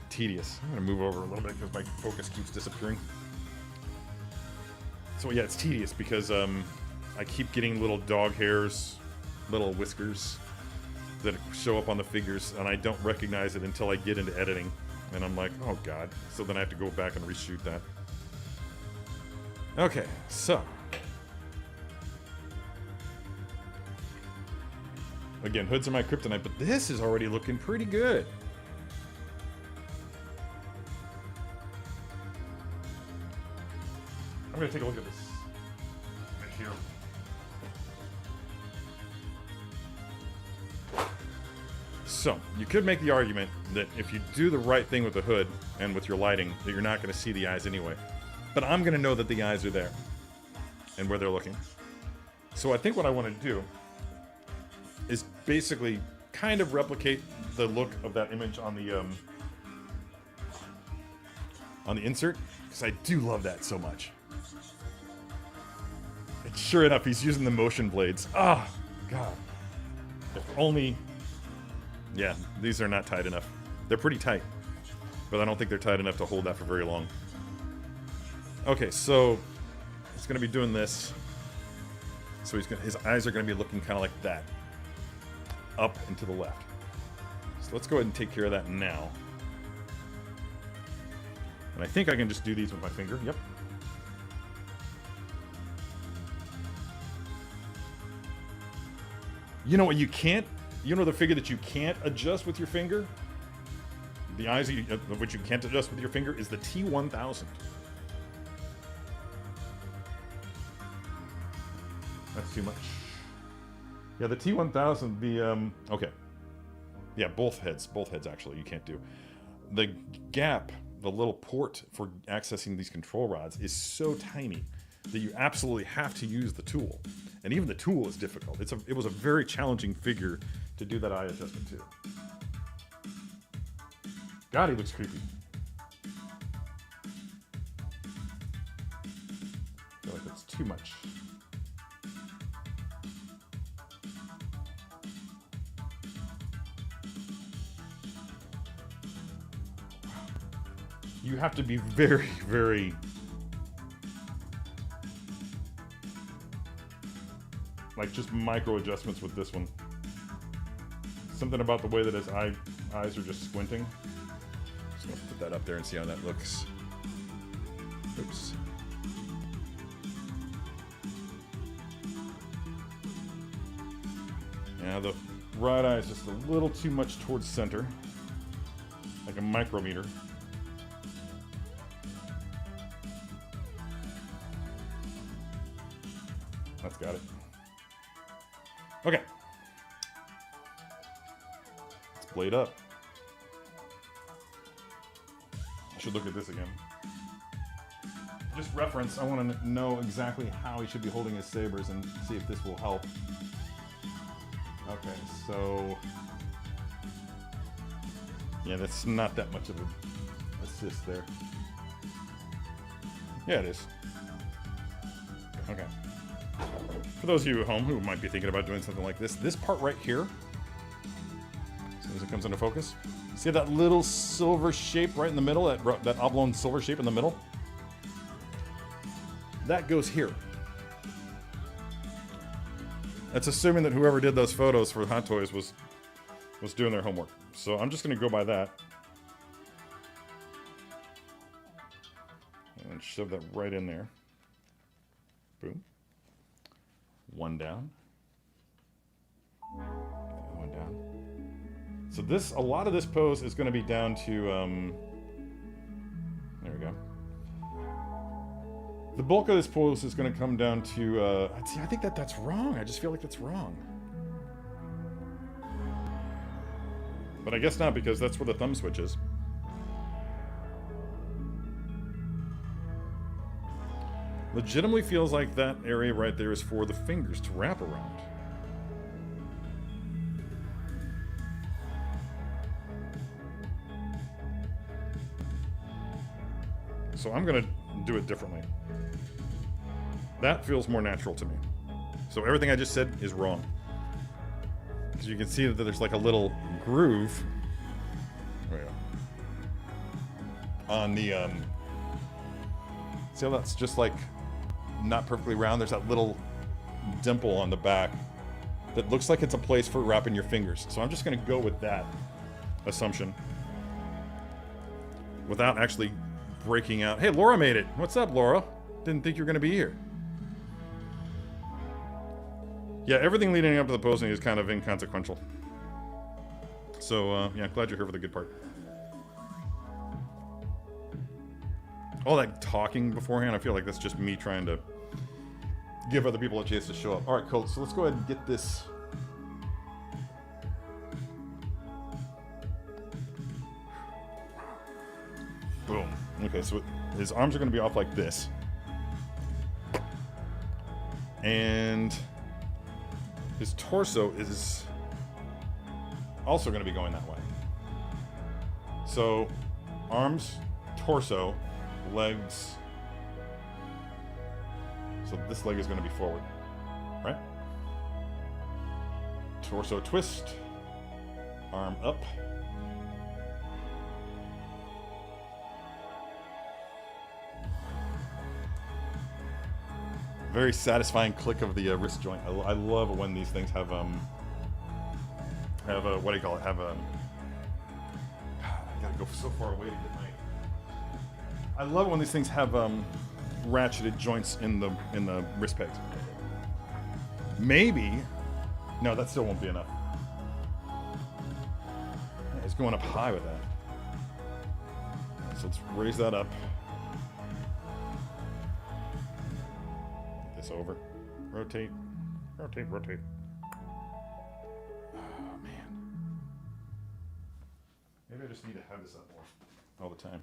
tedious. I'm going to move over a little bit because my focus keeps disappearing. So yeah, it's tedious because I keep getting little dog hairs, little whiskers that show up on the figures, and I don't recognize it until I get into editing. And I'm like, oh god. So then I have to go back and reshoot that. Okay, so. Again, hoods are my kryptonite, but this is already looking pretty good. I'm gonna take a look at this right here. So, you could make the argument that if you do the right thing with the hood and with your lighting, that you're not going to see the eyes anyway. But I'm going to know that the eyes are there and where they're looking. So I think what I want to do is basically kind of replicate the look of that image on the insert, because I do love that so much. And sure enough, he's using the motion blades. Ah, God. If only... Yeah, these are not tight enough. They're pretty tight, but I don't think they're tight enough to hold that for very long. Okay, so he's going to be doing this. So his eyes are going to be looking kind of like that, up and to the left. So let's go ahead and take care of that now. And I think I can just do these with my finger. Yep. You know what you can't? You know the figure that you can't adjust with your finger? The eyes of which you can't adjust with your finger is the T-1000. That's too much. Yeah, the T-1000, okay. Yeah, both heads actually, you can't do. The gap, the little port for accessing these control rods is so tiny that you absolutely have to use the tool. And even the tool is difficult. It was a very challenging figure to do that eye adjustment too. God, he looks creepy. I feel like that's too much. You have to be very, very... like just micro adjustments with this one. Something about the way that his eyes are just squinting. Just gonna put that up there and see how that looks. Oops. Yeah, the right eye is just a little too much towards center. Like a micrometer. That's got it. Okay. Let's blade up. I should look at this again. Just reference, I want to know exactly how he should be holding his sabers and see if this will help. Okay, so... yeah, that's not that much of an assist there. Yeah, it is. Okay. For those of you at home who might be thinking about doing something like this part right here, as soon as it comes into focus, see that little silver shape right in the middle, that oblong silver shape in the middle? That goes here. That's assuming that whoever did those photos for Hot Toys was doing their homework. So I'm just going to go by that. And shove that right in there. Boom. One down. One down. So a lot of this pose is going to be down to, there we go. The bulk of this pose is going to come down to, I think that's wrong. I just feel like that's wrong. But I guess not, because that's where the thumb switch is. Legitimately feels like that area right there is for the fingers to wrap around. So I'm gonna do it differently. That feels more natural to me. So everything I just said is wrong. Because you can see that there's like a little groove. There we go. On the, see how that's just like not perfectly round? There's that little dimple on the back that looks like it's a place for wrapping your fingers. So I'm just gonna go with that assumption without actually breaking out. Hey, Laura made it. What's up, Laura? Didn't think you were gonna be here. Yeah, everything leading up to the posing is kind of inconsequential. So, yeah, glad you're here for the good part. All that talking beforehand, I feel like that's just me trying to give other people a chance to show up. Alright, cool. So let's go ahead and get this. Boom. Okay, so his arms are going to be off like this. And his torso is also going to be going that way. So, arms, torso, legs. So this leg is going to be forward, right? Torso twist, arm up. Very satisfying click of the wrist joint. I love when these things have a, what do you call it? I gotta go so far away to get my. I love it when these things have ratcheted joints in the wrist pegs. Maybe, no, that still won't be enough. Yeah, it's going up high with that. So let's raise that up. Over. Rotate. Rotate, rotate. Oh, man. Maybe I just need to have this up more all the time.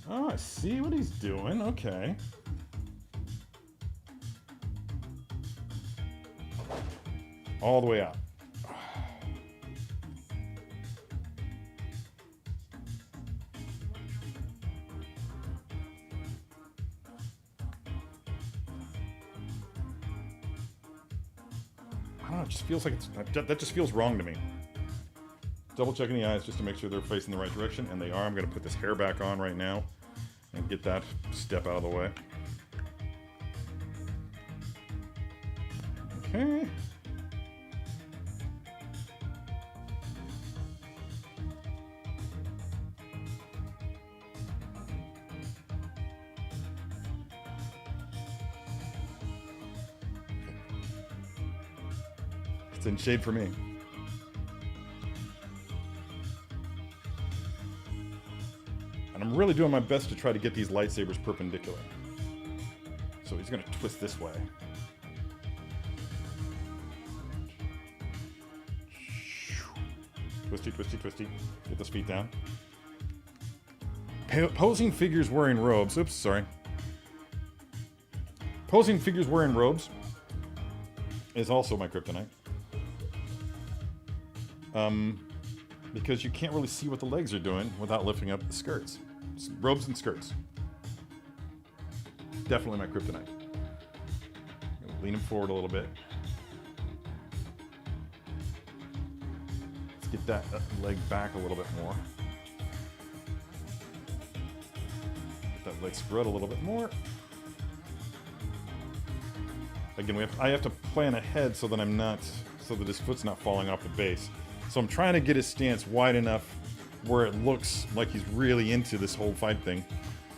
Oh, I see what he's doing. Okay. All the way out. I don't know, it just feels like that just feels wrong to me. Double checking the eyes just to make sure they're facing the right direction, and they are. I'm going to put this hair back on right now and get that step out of the way. Okay. It's in shade for me. And I'm really doing my best to try to get these lightsabers perpendicular. So he's going to twist this way. Twisty, twisty, twisty. Get those feet down. Posing figures wearing robes. Oops, sorry. Posing figures wearing robes is also my kryptonite. Because you can't really see what the legs are doing without lifting up the skirts. Robes and skirts. Definitely my kryptonite. Lean him forward a little bit. Let's get that leg back a little bit more. Get that leg spread a little bit more. Again, I have to plan ahead so that so that his foot's not falling off the base. So I'm trying to get his stance wide enough where it looks like he's really into this whole fight thing,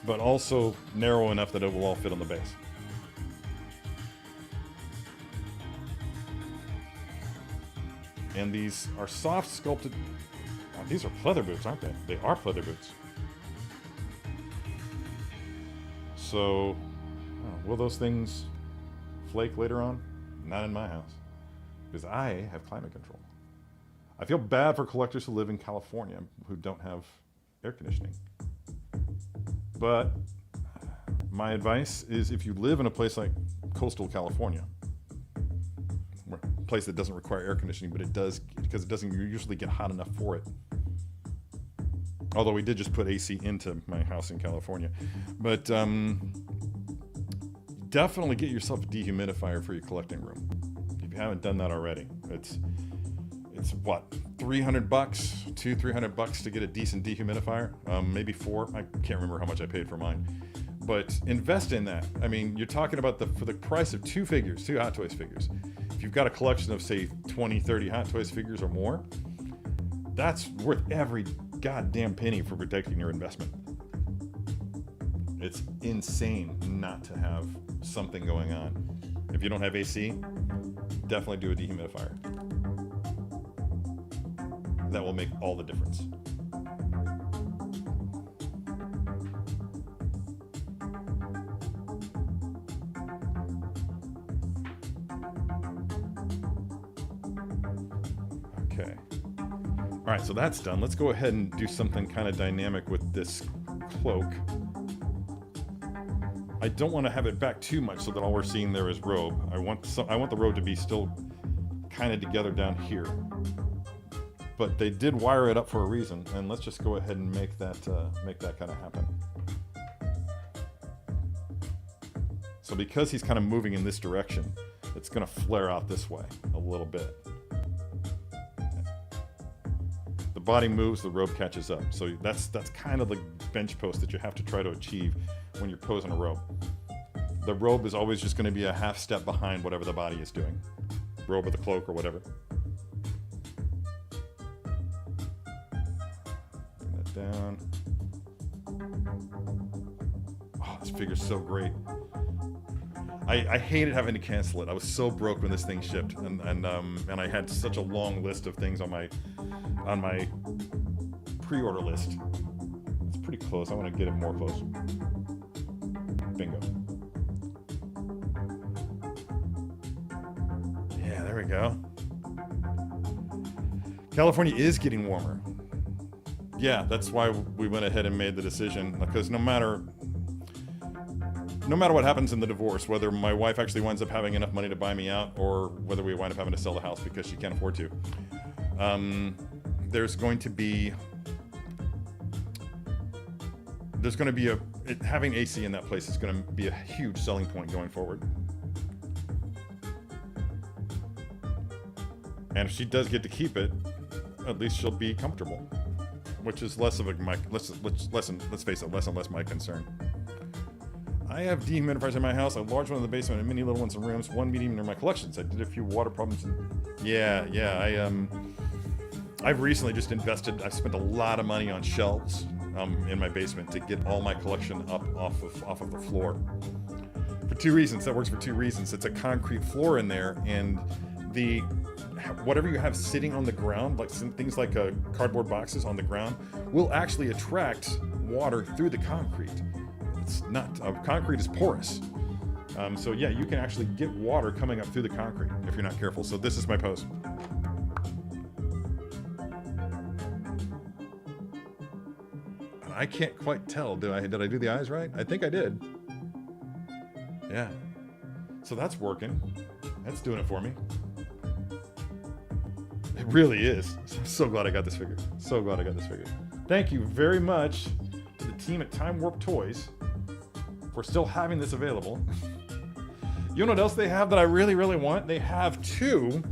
but also narrow enough that it will all fit on the base. And these are soft sculpted. Oh, these are pleather boots, aren't they? They are pleather boots. So, will those things flake later on? Not in my house, because I have climate control. I feel bad for collectors who live in California who don't have air conditioning. But My advice is if you live in a place like coastal California, a place that doesn't require air conditioning, but it does because it doesn't usually get hot enough for it. Although we did just put AC into my house in California. But definitely get yourself a dehumidifier for your collecting room. If you haven't done that already. It's what, $300, $200-300 to get a decent dehumidifier? Maybe $4. I can't remember how much I paid for mine. But invest in that. I mean, you're talking about for the price of two Hot Toys figures. If you've got a collection of, say, 20, 30 Hot Toys figures or more, that's worth every goddamn penny for protecting your investment. It's insane not to have something going on. If you don't have AC, definitely do a dehumidifier. That will make all the difference. Okay. All right, so that's done. Let's go ahead and do something kind of dynamic with this cloak. I don't want to have it back too much so that all we're seeing there is robe. I want the robe to be still kind of together down here. But they did wire it up for a reason, and let's just go ahead and make that kind of happen. So because he's kind of moving in this direction, it's going to flare out this way a little bit. The body moves, the robe catches up. So that's kind of the bench post that you have to try to achieve when you're posing a robe. The robe is always just going to be a half step behind whatever the body is doing. Robe or the cloak or whatever. Bring that down. Oh, this figure's so great. I hated having to cancel it. I was so broke when this thing shipped, and I had such a long list of things on my pre-order list. It's pretty close. I want to get it more close. Bingo. Yeah, there we go. California is getting warmer. Yeah, that's why we went ahead and made the decision, because no matter what happens in the divorce, whether my wife actually winds up having enough money to buy me out or whether we wind up having to sell the house because she can't afford to, there's going to be having AC in that place is going to be a huge selling point going forward. And if she does get to keep it, at least she'll be comfortable, which is less and less my concern. I have dehumidifiers in my house, a large one in the basement and many little ones in rooms, one medium near my collections. I did a few water problems. I've recently just invested, I've spent a lot of money on shelves in my basement to get all my collection up off of the floor. For two reasons. That works for two reasons. It's a concrete floor in there, and whatever you have sitting on the ground, like some things like cardboard boxes on the ground, will actually attract water through the concrete. It's not, concrete is porous. So yeah, you can actually get water coming up through the concrete if you're not careful. So this is my post. I can't quite tell. Did I do the eyes right? I think I did. Yeah. So that's working. That's doing it for me. It really is. I'm so glad I got this figure. So glad I got this figure. Thank you very much to the team at Time Warp Toys for still having this available. You know what else they have that I really, really want? They have two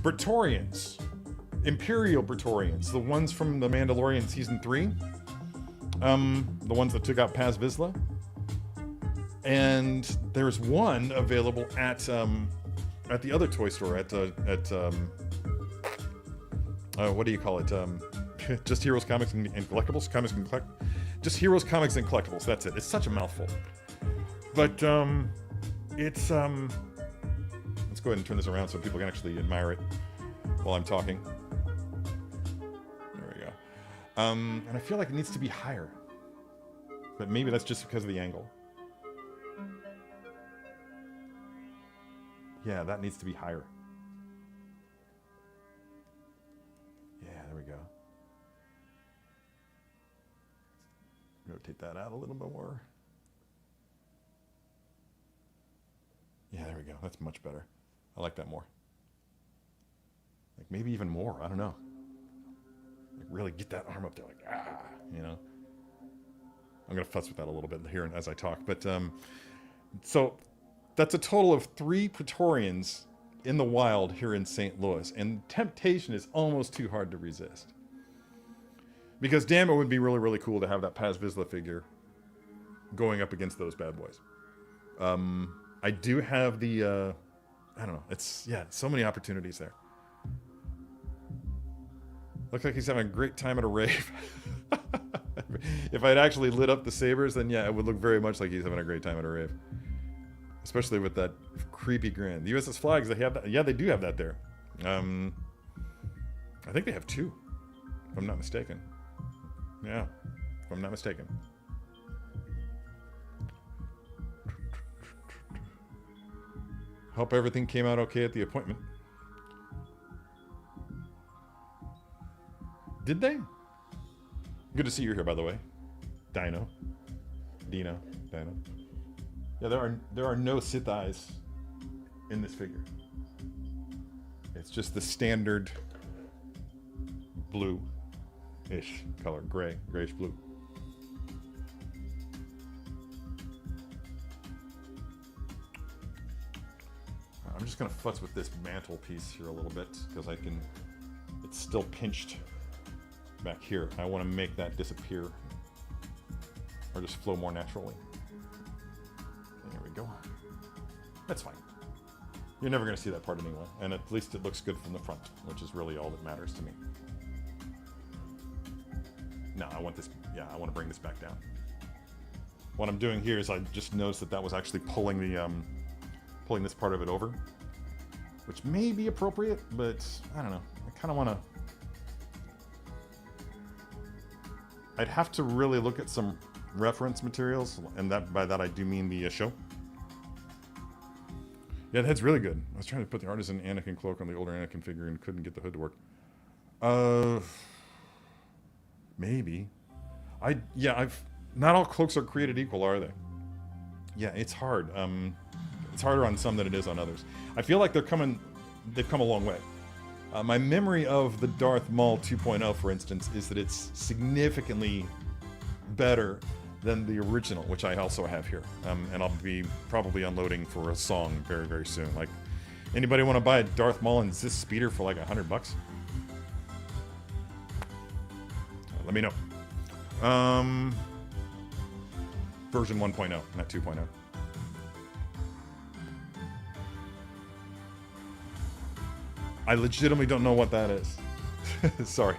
Praetorians. Imperial Praetorians. The ones from The Mandalorian Season 3. The ones that took out Paz Vizsla. And there's one available at the other toy store what do you call it? Just Heroes Comics and Collectibles? Just Heroes Comics and Collectibles. That's it. It's such a mouthful. But it's let's go ahead and turn this around so people can actually admire it while I'm talking. There we go. And I feel like it needs to be higher. But maybe that's just because of the angle. Yeah, that needs to be higher. Yeah, there we go. Rotate that out a little bit more. we go. That's much better. I like that more. Like maybe even more. I don't know. Like really get that arm up there, like you know. I'm gonna fuss with that a little bit here as I talk, but so that's a total of 3 Praetorians in the wild here in St. Louis, and temptation is almost too hard to resist. Because damn, it would be really, really cool to have that Paz Vizsla figure going up against those bad boys. I do have the, I don't know, it's, yeah, so many opportunities there. Looks like he's having a great time at a rave. If I'd actually lit up the sabers, then yeah, it would look very much like he's having a great time at a rave. Especially with that creepy grin. The USS flags, they have that. Yeah, they do have that there. I think they have 2, if I'm not mistaken. Yeah, if I'm not mistaken. Hope everything came out okay at the appointment. Did they? Good to see you here, by the way. Dino. Dino. Yeah, there are no Sith eyes in this figure. It's just the standard blue-ish color, grayish blue. I'm just gonna futz with this mantle piece here a little bit because it's still pinched back here. I want to make that disappear or just flow more naturally. There we go. That's fine. You're never going to see that part anyway, and at least it looks good from the front, which is really all that matters to me. No, I want this, yeah, I want to bring this back down. What I'm doing here is I just noticed that was actually pulling the, pulling this part of it over, which may be appropriate, but I don't know. I kind of want to, I'd have to really look at some reference materials, and that by that I do mean the show. Yeah, the head's really good. I was trying to put the Artisan Anakin cloak on the older Anakin figure and couldn't get the hood to work. Maybe. Not all cloaks are created equal, are they? Yeah, it's hard. It's harder on some than it is on others. I feel like they've come a long way. My memory of the Darth Maul 2.0, for instance, is that it's significantly better than the original, which I also have here. And I'll be probably unloading for a song very, very soon. Like, anybody want to buy a Darth Maul and Ziz speeder for like $100? Let me know. Version 1.0, not 2.0. I legitimately don't know what that is. Sorry.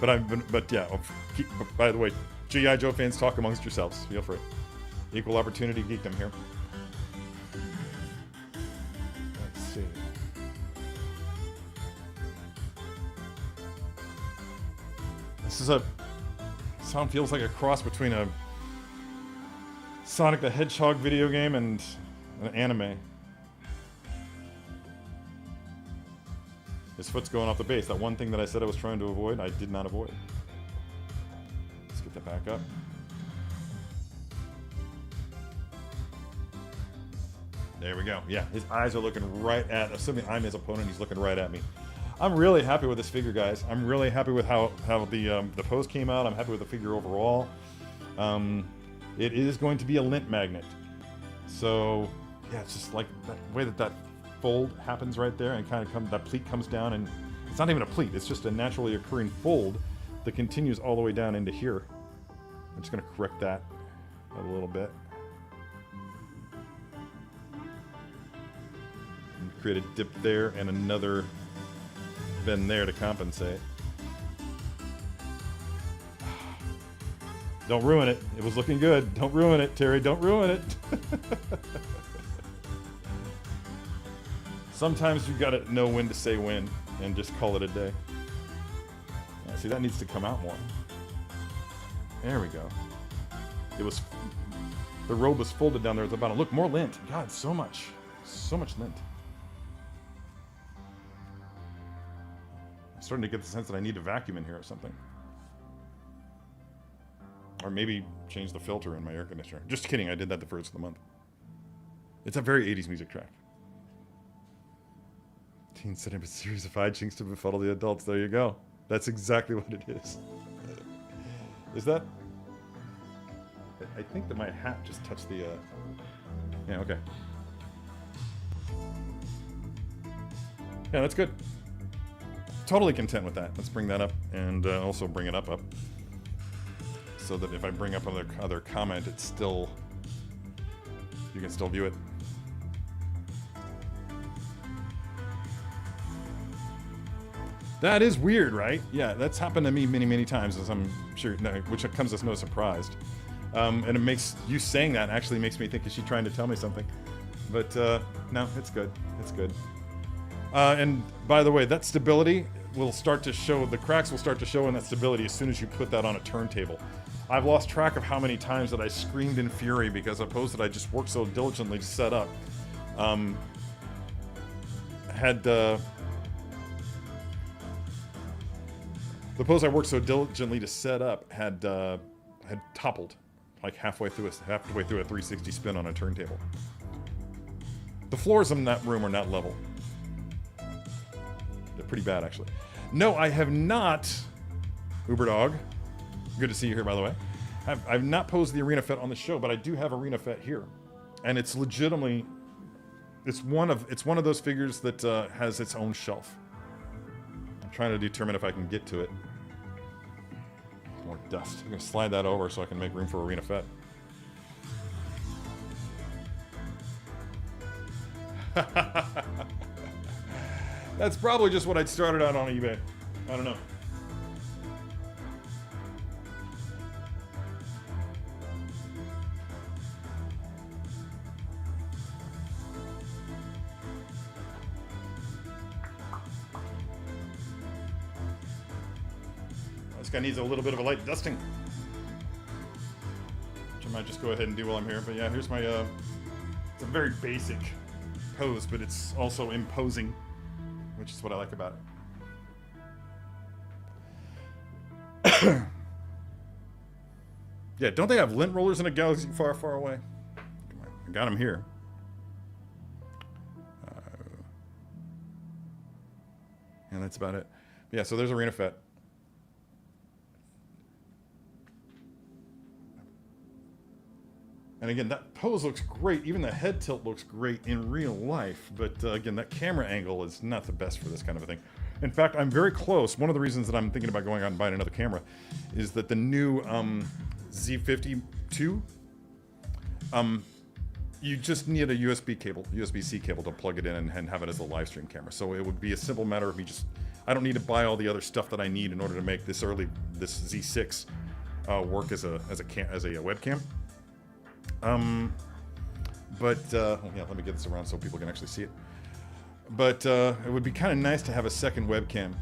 But yeah, by the way, G.I. Joe fans, talk amongst yourselves. Feel free. Equal opportunity geekdom here. Let's see. Sound feels like a cross between a Sonic the Hedgehog video game and an anime. His foot's going off the base. That one thing that I said I was trying to avoid, I did not avoid. Let's get that back up. There we go. Yeah, his eyes are looking right at, assuming I'm his opponent, he's looking right at me. I'm really happy with this figure, guys. I'm really happy with how the pose came out. I'm happy with the figure overall. It is going to be a lint magnet. So, yeah, it's just like that way that fold happens right there, and kind of that pleat comes down, and it's not even a pleat, it's just a naturally occurring fold that continues all the way down into here. I'm just going to correct that a little bit. And create a dip there and another bend there to compensate. Don't ruin it. It was looking good. Don't ruin it, Terry. Don't ruin it. Sometimes you gotta know when to say when and just call it a day. Yeah, see, that needs to come out more. There we go. The robe was folded down there at the bottom. Look, more lint. God, so much lint. I'm starting to get the sense that I need a vacuum in here or something. Or maybe change the filter in my air conditioner. Just kidding, I did that the first of the month. It's a very 80s music track. Teen setting up a series of hijinks to befuddle the adults. There you go. That's exactly what it is. Is that... I think that my hat just touched the, Yeah, okay. Yeah, that's good. Totally content with that. Let's bring that up, and also bring it up. So that if I bring up other comment, it's still... You can still view it. That is weird, right? Yeah, that's happened to me many, many times, as I'm sure, which comes as no surprise. And it makes you saying that actually makes me think, is she trying to tell me something? But no, it's good. It's good. And by the way, that stability will start to show, the cracks will start to show in that stability as soon as you put that on a turntable. I've lost track of how many times that I screamed in fury because I posed that I just worked so diligently to set up. The pose I worked so diligently to set up had toppled, like halfway through a 360 spin on a turntable. The floors in that room are not level. They're pretty bad, actually. No, I have not, Uberdog. Good to see you here, by the way. I've not posed the Arena Fet on the show, but I do have Arena Fet here, and it's legitimately, it's one of those figures that has its own shelf. I'm trying to determine if I can get to it. More dust. I'm gonna slide that over so I can make room for Arena Fet. That's probably just what I'd started out on eBay. I don't know. This guy needs a little bit of a light dusting, which I might just go ahead and do while I'm here. But yeah, here's my, it's a very basic pose, but it's also imposing, which is what I like about it. Yeah, don't they have lint rollers in a galaxy far, far away? Come on, I got them here. And that's about it. But yeah, so there's Arena Fet. And again, that pose looks great. Even the head tilt looks great in real life. But again, that camera angle is not the best for this kind of a thing. In fact, I'm very close. One of the reasons that I'm thinking about going out and buying another camera is that the new Z52, you just need a USB-C cable to plug it in and have it as a live stream camera. So it would be a simple matter of me just, I don't need to buy all the other stuff that I need in order to make this Z6 work as a webcam. Oh yeah, let me get this around so people can actually see it. But it would be kind of nice to have a second webcam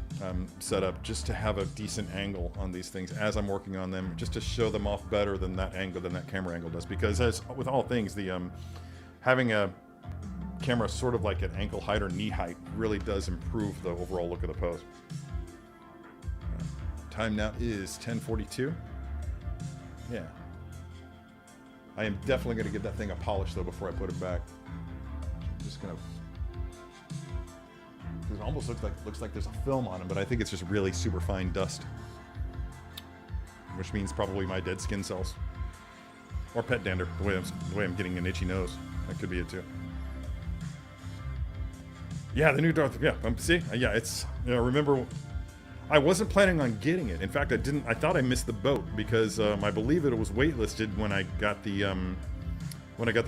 set up just to have a decent angle on these things as I'm working on them, just to show them off better than that camera angle does. Because as with all things, the having a camera sort of like at ankle height or knee height really does improve the overall look of the pose. Time now is 10:42. Yeah. I am definitely going to give that thing a polish, though, before I put it back. Just going to... It almost looks like there's a film on it, but I think it's just really super fine dust. Which means probably my dead skin cells. Or pet dander, the way I'm getting an itchy nose. That could be it, too. Yeah, the new Darth... Yeah, see? Yeah, it's... You know, remember... I wasn't planning on getting it. In fact, I thought I missed the boat because I believe it was waitlisted when I got the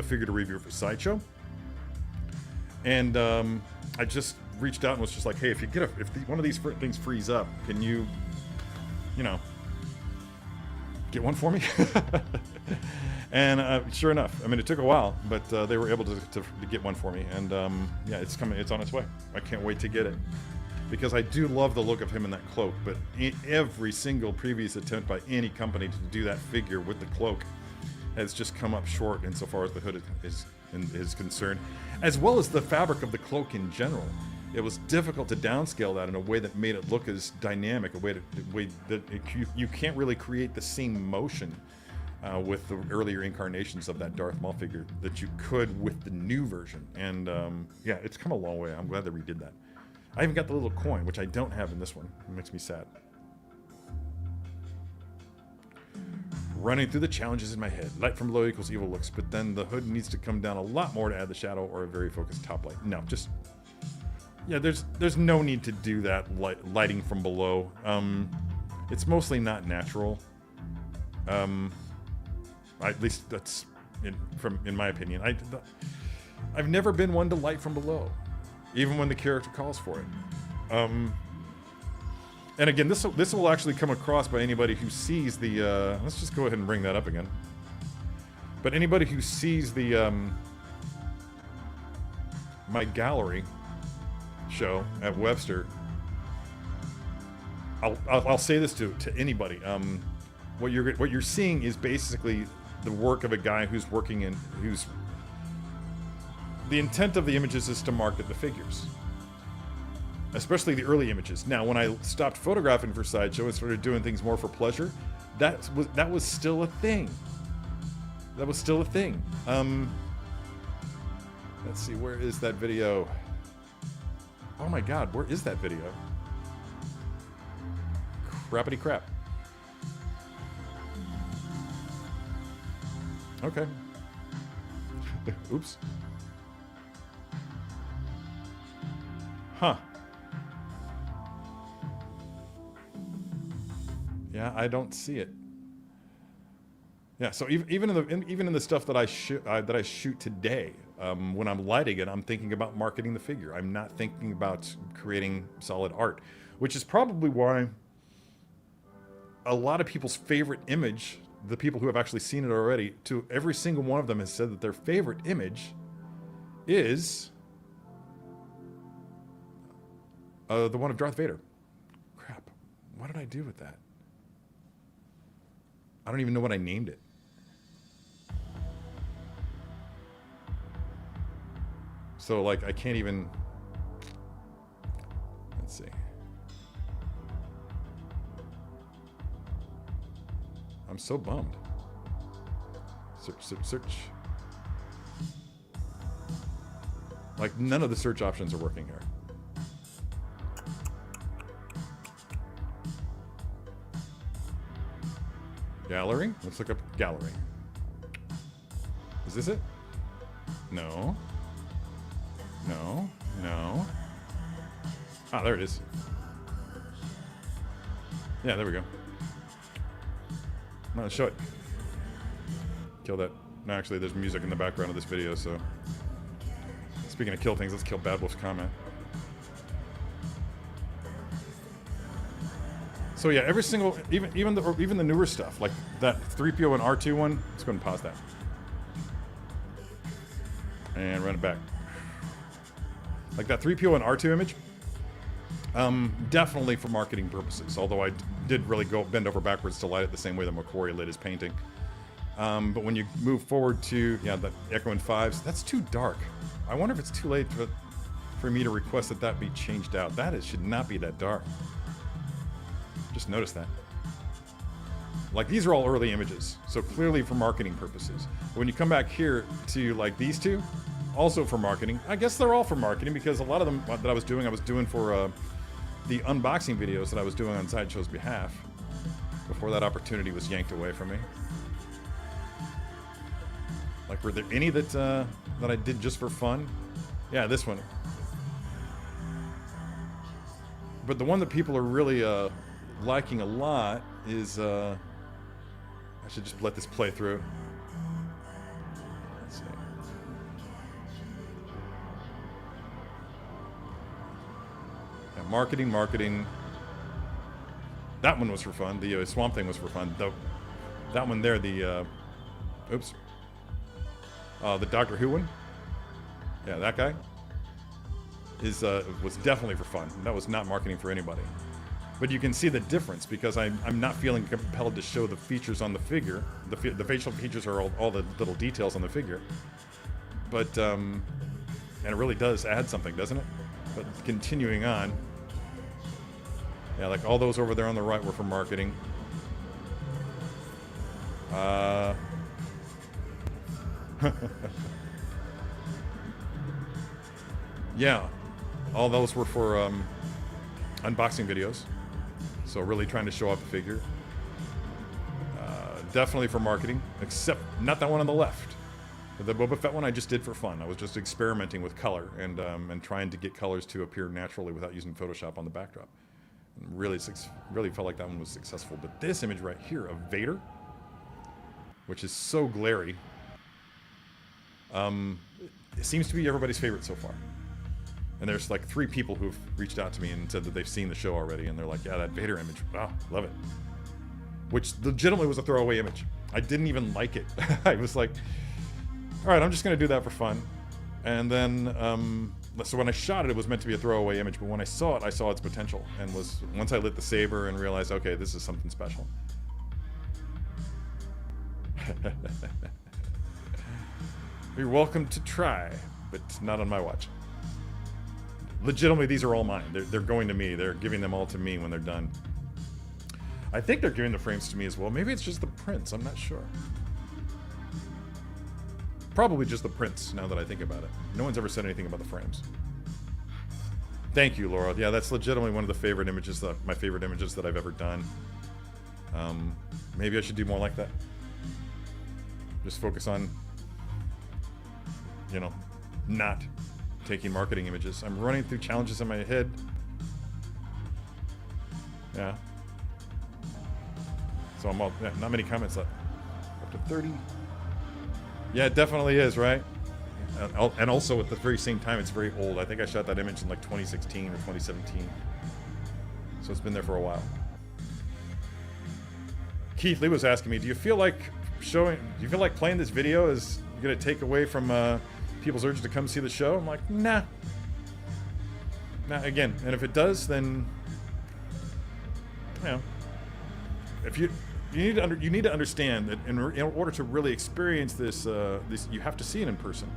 figure to review for Sideshow. And I just reached out and was just like, hey, if one of these things frees up, can you know, get one for me? And sure enough, I mean, it took a while, but they were able to get one for me. And yeah, it's coming. It's on its way. I can't wait to get it. Because I do love the look of him in that cloak, but every single previous attempt by any company to do that figure with the cloak has just come up short insofar as the hood is concerned, as well as the fabric of the cloak in general. It was difficult to downscale that in a way that made it look as dynamic, a way that you can't really create the same motion with the earlier incarnations of that Darth Maul figure that you could with the new version. And yeah, it's come a long way. I'm glad they redid that. I even got the little coin, which I don't have in this one. It makes me sad. Running through the challenges in my head. Light from below equals evil looks, but then the hood needs to come down a lot more to add the shadow or a very focused top light. No, just... Yeah, there's no need to do that lighting from below. It's mostly not natural. At least that's in my opinion. I've never been one to light from below, even when the character calls for it. And again, this will actually come across by anybody who sees the. Let's just go ahead and bring that up again. But anybody who sees the my gallery show at Webster, I'll say this to anybody. What you're seeing is basically the work of a guy who's the intent of the images is to market the figures, especially the early images. Now, when I stopped photographing for Sideshow and started doing things more for pleasure, that was still a thing. That was still a thing. Let's see, where is that video? Oh my God, where is that video? Crappity crap. Okay. Oops. Huh. Yeah, I don't see it. Yeah, so even in the stuff that I shoot today, when I'm lighting it, I'm thinking about marketing the figure. I'm not thinking about creating solid art, which is probably why a lot of people's favorite image, the people who have actually seen it already, to every single one of them has said that their favorite image is the one of Darth Vader. Crap. What did I do with that? I don't even know what I named it. So, like, I can't even... Let's see. I'm so bummed. Search. Like, none of the search options are working here. Gallery? Let's look up gallery. Is this it? No. No. No. Ah, there it is. Yeah, there we go. No, show it. Kill that. No, actually, there's music in the background of this video, so... Speaking of kill things, let's kill Bad Wolf's comment. So yeah, every single... Even the newer stuff, like that 3PO and R2 one, let's go ahead and pause that. And run it back. Like that 3PO and R2 image, definitely for marketing purposes, although I did really go bend over backwards to light it the same way that McQuarrie lit his painting. But when you move forward to, yeah, the Echo and Fives, that's too dark. I wonder if it's too late for me to request that be changed out. Should not be that dark. Just noticed that. Like, these are all early images, so clearly for marketing purposes. But when you come back here to, like, these two, also for marketing. I guess they're all for marketing because a lot of them that I was doing for the unboxing videos that I was doing on Sideshow's behalf before that opportunity was yanked away from me. Like, were there any that I did just for fun? Yeah, this one. But the one that people are really liking a lot is... I should just let this play through. Let's see. Yeah, marketing. That one was for fun. The Swamp Thing was for fun. That one there, the... oops. The Doctor Who one. Yeah, that guy was definitely for fun. That was not marketing for anybody. But you can see the difference because I'm not feeling compelled to show the features on the figure. The facial features are all the little details on the figure. But and it really does add something, doesn't it? But continuing on, yeah, like all those over there on the right were for marketing. Yeah, All those were for unboxing videos. So really trying to show off the figure. Definitely for marketing, except not that one on the left. The Boba Fett one I just did for fun. I was just experimenting with color and trying to get colors to appear naturally without using Photoshop on the backdrop. And really felt like that one was successful. But this image right here of Vader, which is so glary, it seems to be everybody's favorite so far. And there's like 3 people who've reached out to me and said that they've seen the show already, and they're like, yeah, that Vader image, wow, love it. Which legitimately was a throwaway image. I didn't even like it. I was like, all right, I'm just going to do that for fun. And then, so when I shot it, it was meant to be a throwaway image, but when I saw it, I saw its potential. And once I lit the saber and realized, okay, this is something special. You're welcome to try, but not on my watch. Legitimately, these are all mine. They're going to me. They're giving them all to me when they're done. I think they're giving the frames to me as well. Maybe it's just the prints. I'm not sure. Probably just the prints, now that I think about it. No one's ever said anything about the frames. Thank you, Laura. Yeah, that's legitimately one of the favorite images, my favorite images that I've ever done. Maybe I should do more like that. Just focus on, you know, not taking marketing images. I'm running through challenges in my head. Yeah. So I'm all, yeah, not many comments left. Up to 30. Yeah, it definitely is, right? And also at the very same time, it's very old. I think I shot that image in like 2016 or 2017. So it's been there for a while. Keith Lee was asking me, do you feel like playing this video is going to take away from people's urge to come see the show? I'm like, nah. Nah, again, and if it does, then, you know, if you need to understand that in order to really experience this, you have to see it in person,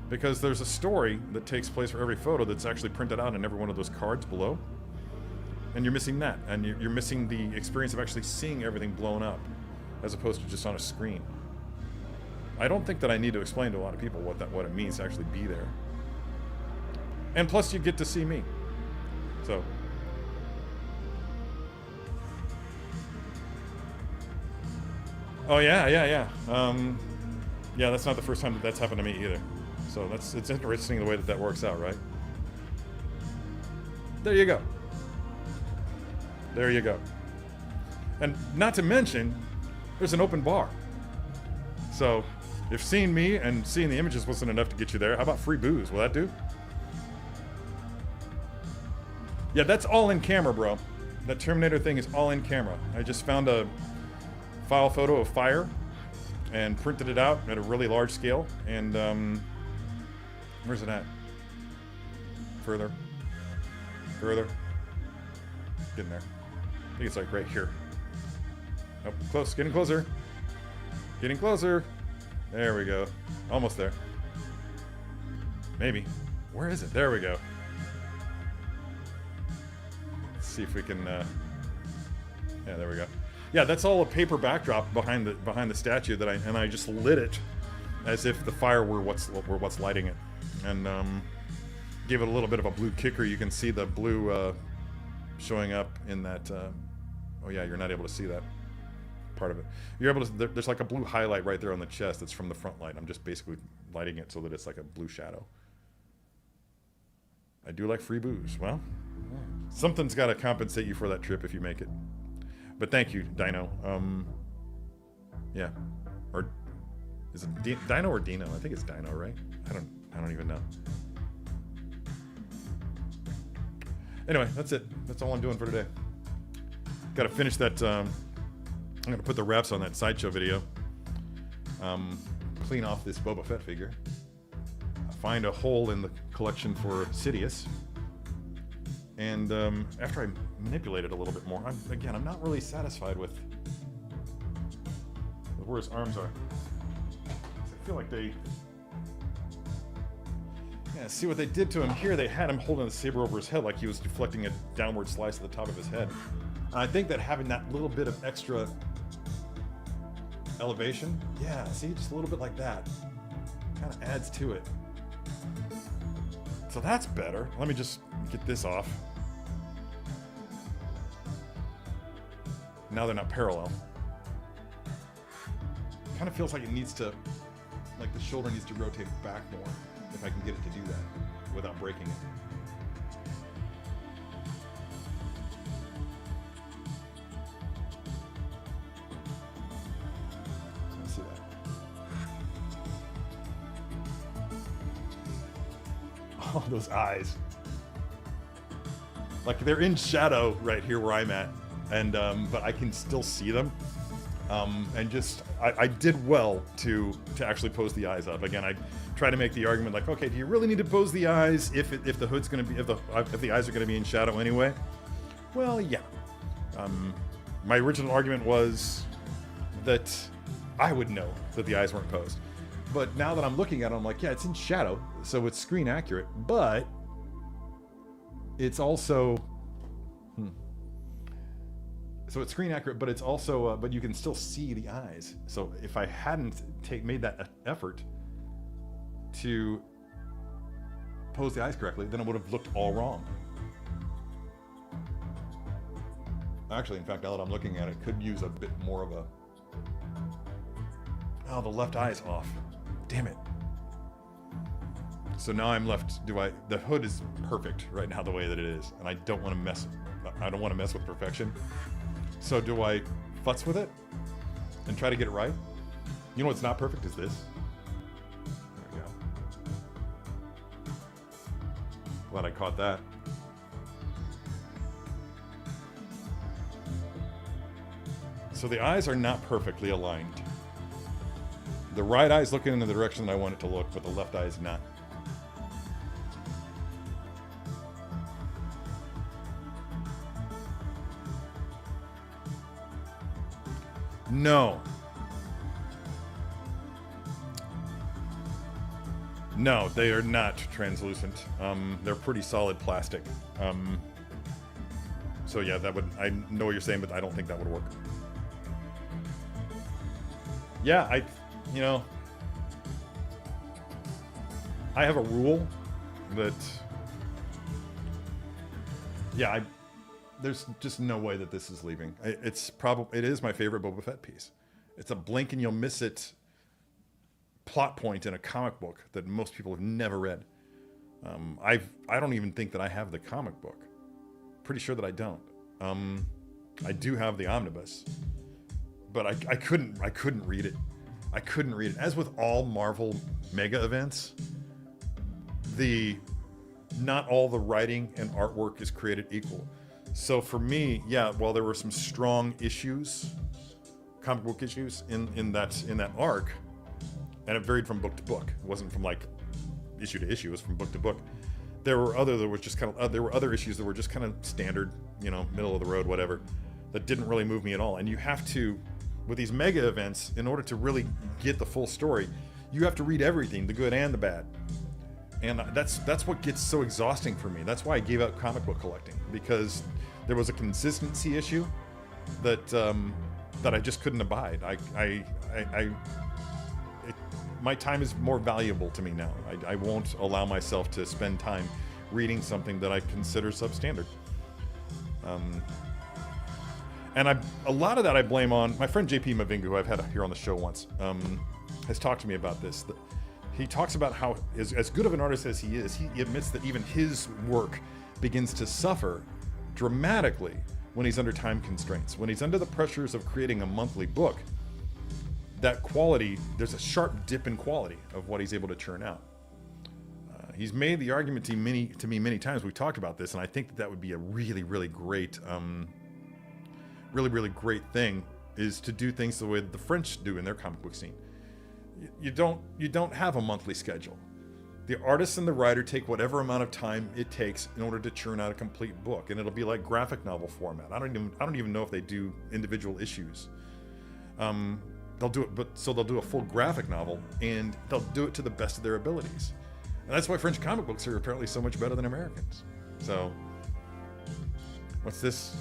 because there's a story that takes place for every photo that's actually printed out in every one of those cards below, and you're missing that, and you're missing the experience of actually seeing everything blown up, as opposed to just on a screen. I don't think that I need to explain to a lot of people what it means to actually be there, and plus you get to see me, so. Oh yeah. Yeah, that's not the first time that's happened to me either. So it's interesting the way that works out, right? There you go. There you go. And not to mention, there's an open bar. So if seeing me and seeing the images wasn't enough to get you there, how about free booze? Will that do? Yeah, that's all in camera, bro. That Terminator thing is all in camera. I just found a file photo of fire and printed it out at a really large scale, and where's it at? Further, getting there. I think it's like right here. Oh, close, getting closer, there we go, almost there, maybe. Where is it? There we go. Let's see if we can yeah, there we go. Yeah, that's all a paper backdrop behind the statue that I just lit it as if the fire were what's lighting it, and gave it a little bit of a blue kicker. You can see the blue showing up in that. Oh yeah, you're not able to see that part of it. You're able to. There's like a blue highlight right there on the chest. That's from the front light. I'm just basically lighting it so that it's like a blue shadow. I do like free booze. Well, something's got to compensate you for that trip if you make it. But thank you, Dino. Yeah, or is it Dino or Dino? I think it's Dino, right? I don't even know. Anyway, that's it. That's all I'm doing for today. Got to finish that. I'm gonna put the wraps on that sideshow video. Clean off this Boba Fett figure. Find a hole in the collection for Sidious. And after I manipulate it a little bit more, I'm not really satisfied with where his arms are. I feel like see what they did to him here. They had him holding the saber over his head like he was deflecting a downward slice at the top of his head. And I think that having that little bit of extra elevation, yeah, see, just a little bit like that, kind of adds to it. So that's better. Let me just get this off. Now they're not parallel. Kind of feels like it needs to, like the shoulder needs to rotate back more if I can get it to do that without breaking it. So let's see that. Oh, those eyes. Like they're in shadow right here where I'm at. And but I can still see them, and just I did well to actually pose the eyes up. Again, I try to make the argument like, okay, do you really need to pose the eyes if the hood's going to be if the eyes are going to be in shadow anyway? Well, yeah. My original argument was that I would know that the eyes weren't posed, but now that I'm looking at it, I'm like, yeah, it's in shadow, so it's screen accurate, but it's also. So it's screen accurate, but it's also, but you can still see the eyes. So if I hadn't made that effort to pose the eyes correctly, then it would have looked all wrong. Actually, in fact, now that I'm looking at it, could use a bit more of a, oh, the left eye's off. Damn it. So now I'm left, the hood is perfect right now the way that it is, and I don't want to mess with perfection. So do I futz with it and try to get it right? You know what's not perfect is this. There we go. Glad I caught that. So the eyes are not perfectly aligned. The right eye is looking in the direction that I want it to look, but the left eye is not. No. No, they are not translucent. They're pretty solid plastic. So yeah, I know what you're saying, but I don't think that would work. Yeah, I have a rule that, yeah, there's just no way that this is leaving. It is my favorite Boba Fett piece. It's a blink and you'll miss it plot point in a comic book that most people have never read. I don't even think that I have the comic book. Pretty sure that I don't. I do have the omnibus, but I couldn't read it. I couldn't read it. As with all Marvel mega events, not all the writing and artwork is created equal. So for me, yeah, while there were some strong issues, comic book issues in that arc, and it varied from book to book. It wasn't from like issue to issue. It was from book to book. There were other issues that were just kind of standard, middle of the road, whatever, that didn't really move me at all. And you have to, with these mega events, in order to really get the full story, you have to read everything, the good and the bad. And that's what gets so exhausting for me. That's why I gave up comic book collecting, because there was a consistency issue that I just couldn't abide. My time is more valuable to me now. I won't allow myself to spend time reading something that I consider substandard. And a lot of that I blame on my friend JP Mavinga, who I've had here on the show once, has talked to me about this. He talks about how, as good of an artist as he is, he admits that even his work begins to suffer dramatically when he's under time constraints. When he's under the pressures of creating a monthly book, that quality, there's a sharp dip in quality of what he's able to churn out. He's made the argument to me many times. We talked about this, and I think that would be a really, really great, really great thing, is to do things the way the French do in their comic book scene. You don't have a monthly schedule. The artist and the writer take whatever amount of time it takes in order to churn out a complete book, and it'll be like graphic novel format. I don't even know if they do individual issues. They'll do it, so they'll do a full graphic novel, and they'll do it to the best of their abilities. And that's why French comic books are apparently so much better than Americans. So, what's this?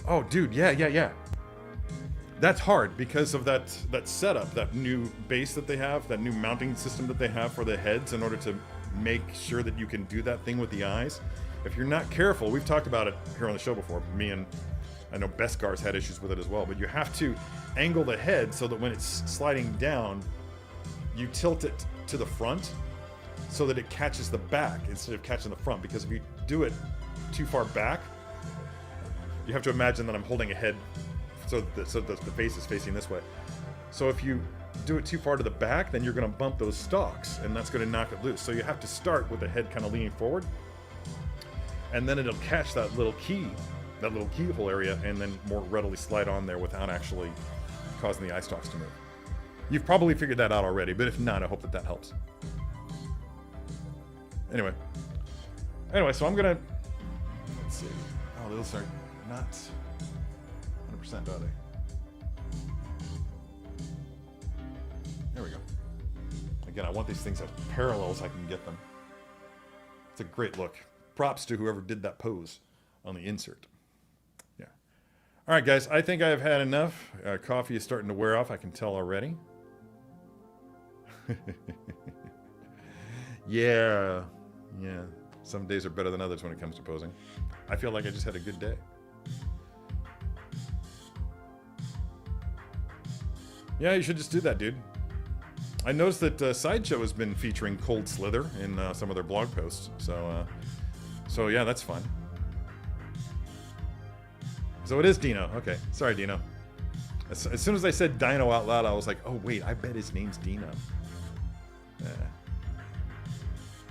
Oh, dude, yeah. That's hard because of that setup, that new base that they have, that new mounting system that they have for the heads in order to make sure that you can do that thing with the eyes. If you're not careful, we've talked about it here on the show before, me and I know Beskar's had issues with it as well, but you have to angle the head so that when it's sliding down, you tilt it to the front so that it catches the back instead of catching the front, because if you do it too far back, you have to imagine that I'm holding a head so the face is facing this way. So if you do it too far to the back, then you're going to bump those stalks, and that's going to knock it loose. So you have to start with the head kind of leaning forward, and then it'll catch that little keyhole area, and then more readily slide on there without actually causing the eye stalks to move. You've probably figured that out already, but if not, I hope that helps. Anyway, so I'm gonna, let's see. Oh, those are not 100%, are they? There we go. Again, I want these things as parallel as I can get them. It's a great look. Props to whoever did that pose on the insert. Yeah. All right, guys, I think I've had enough. Coffee is starting to wear off, I can tell already. Yeah. Some days are better than others when it comes to posing. I feel like I just had a good day. Yeah, you should just do that, dude. I noticed that Sideshow has been featuring Cold Slither in some of their blog posts. So yeah, that's fun. So it is Dino. Okay, sorry, Dino. As soon as I said Dino out loud, I was like, oh wait, I bet his name's Dino.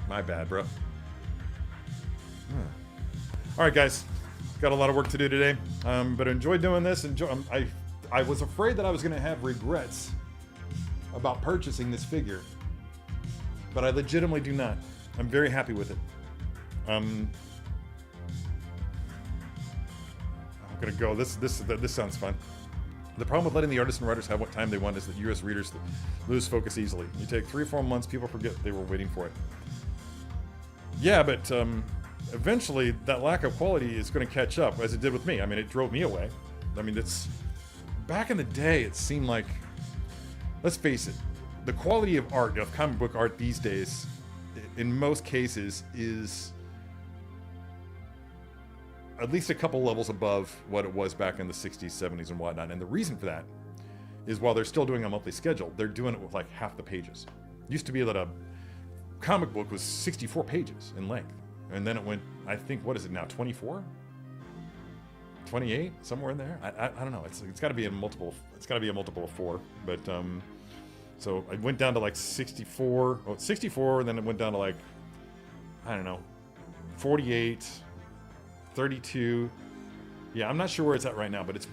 My bad, bro. All right, guys. Got a lot of work to do today, but I enjoyed doing this. I was afraid that I was going to have regrets about purchasing this figure, but I legitimately do not. I'm very happy with it. I'm gonna go. This sounds fun. The problem with letting the artists and writers have what time they want is that US readers lose focus easily. You take 3 or 4 months, people forget they were waiting for it. Yeah, but eventually that lack of quality is going to catch up, as it did with me. I mean, it drove me away. I mean, back in the day, it seemed like, let's face it, the quality of art, of comic book art these days, in most cases, is at least a couple levels above what it was back in the 60s, 70s, and whatnot. And the reason for that is while they're still doing a monthly schedule, they're doing it with like half the pages. It used to be that a comic book was 64 pages in length. And then it went, I think, what is it now, 24? 28? Somewhere in there? I don't know. It's got to be a multiple. It's got to be a multiple of 4. But so I went down to like 64. Oh, 64, and then it went down to like, I don't know, 48, 32. Yeah, I'm not sure where it's at right now, but it's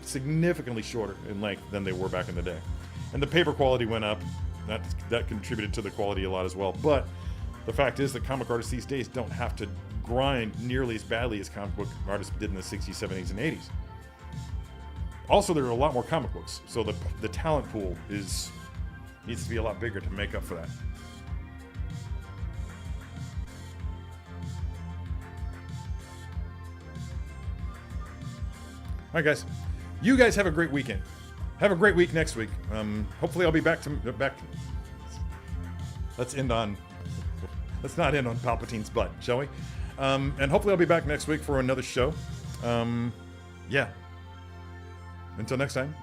significantly shorter in length than they were back in the day. And the paper quality went up. That contributed to the quality a lot as well. But the fact is that comic artists these days don't have to grind nearly as badly as comic book artists did in the 60s, 70s, and 80s. Also, there are a lot more comic books, so the talent pool needs to be a lot bigger to make up for that. All right, guys. You guys have a great weekend. Have a great week next week. Hopefully I'll be back. Let's not end on Palpatine's butt, shall we? And hopefully I'll be back next week for another show. Yeah. Until next time,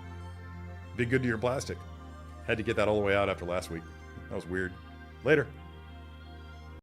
be good to your plastic. Had to get that all the way out after last week. That was weird. Later.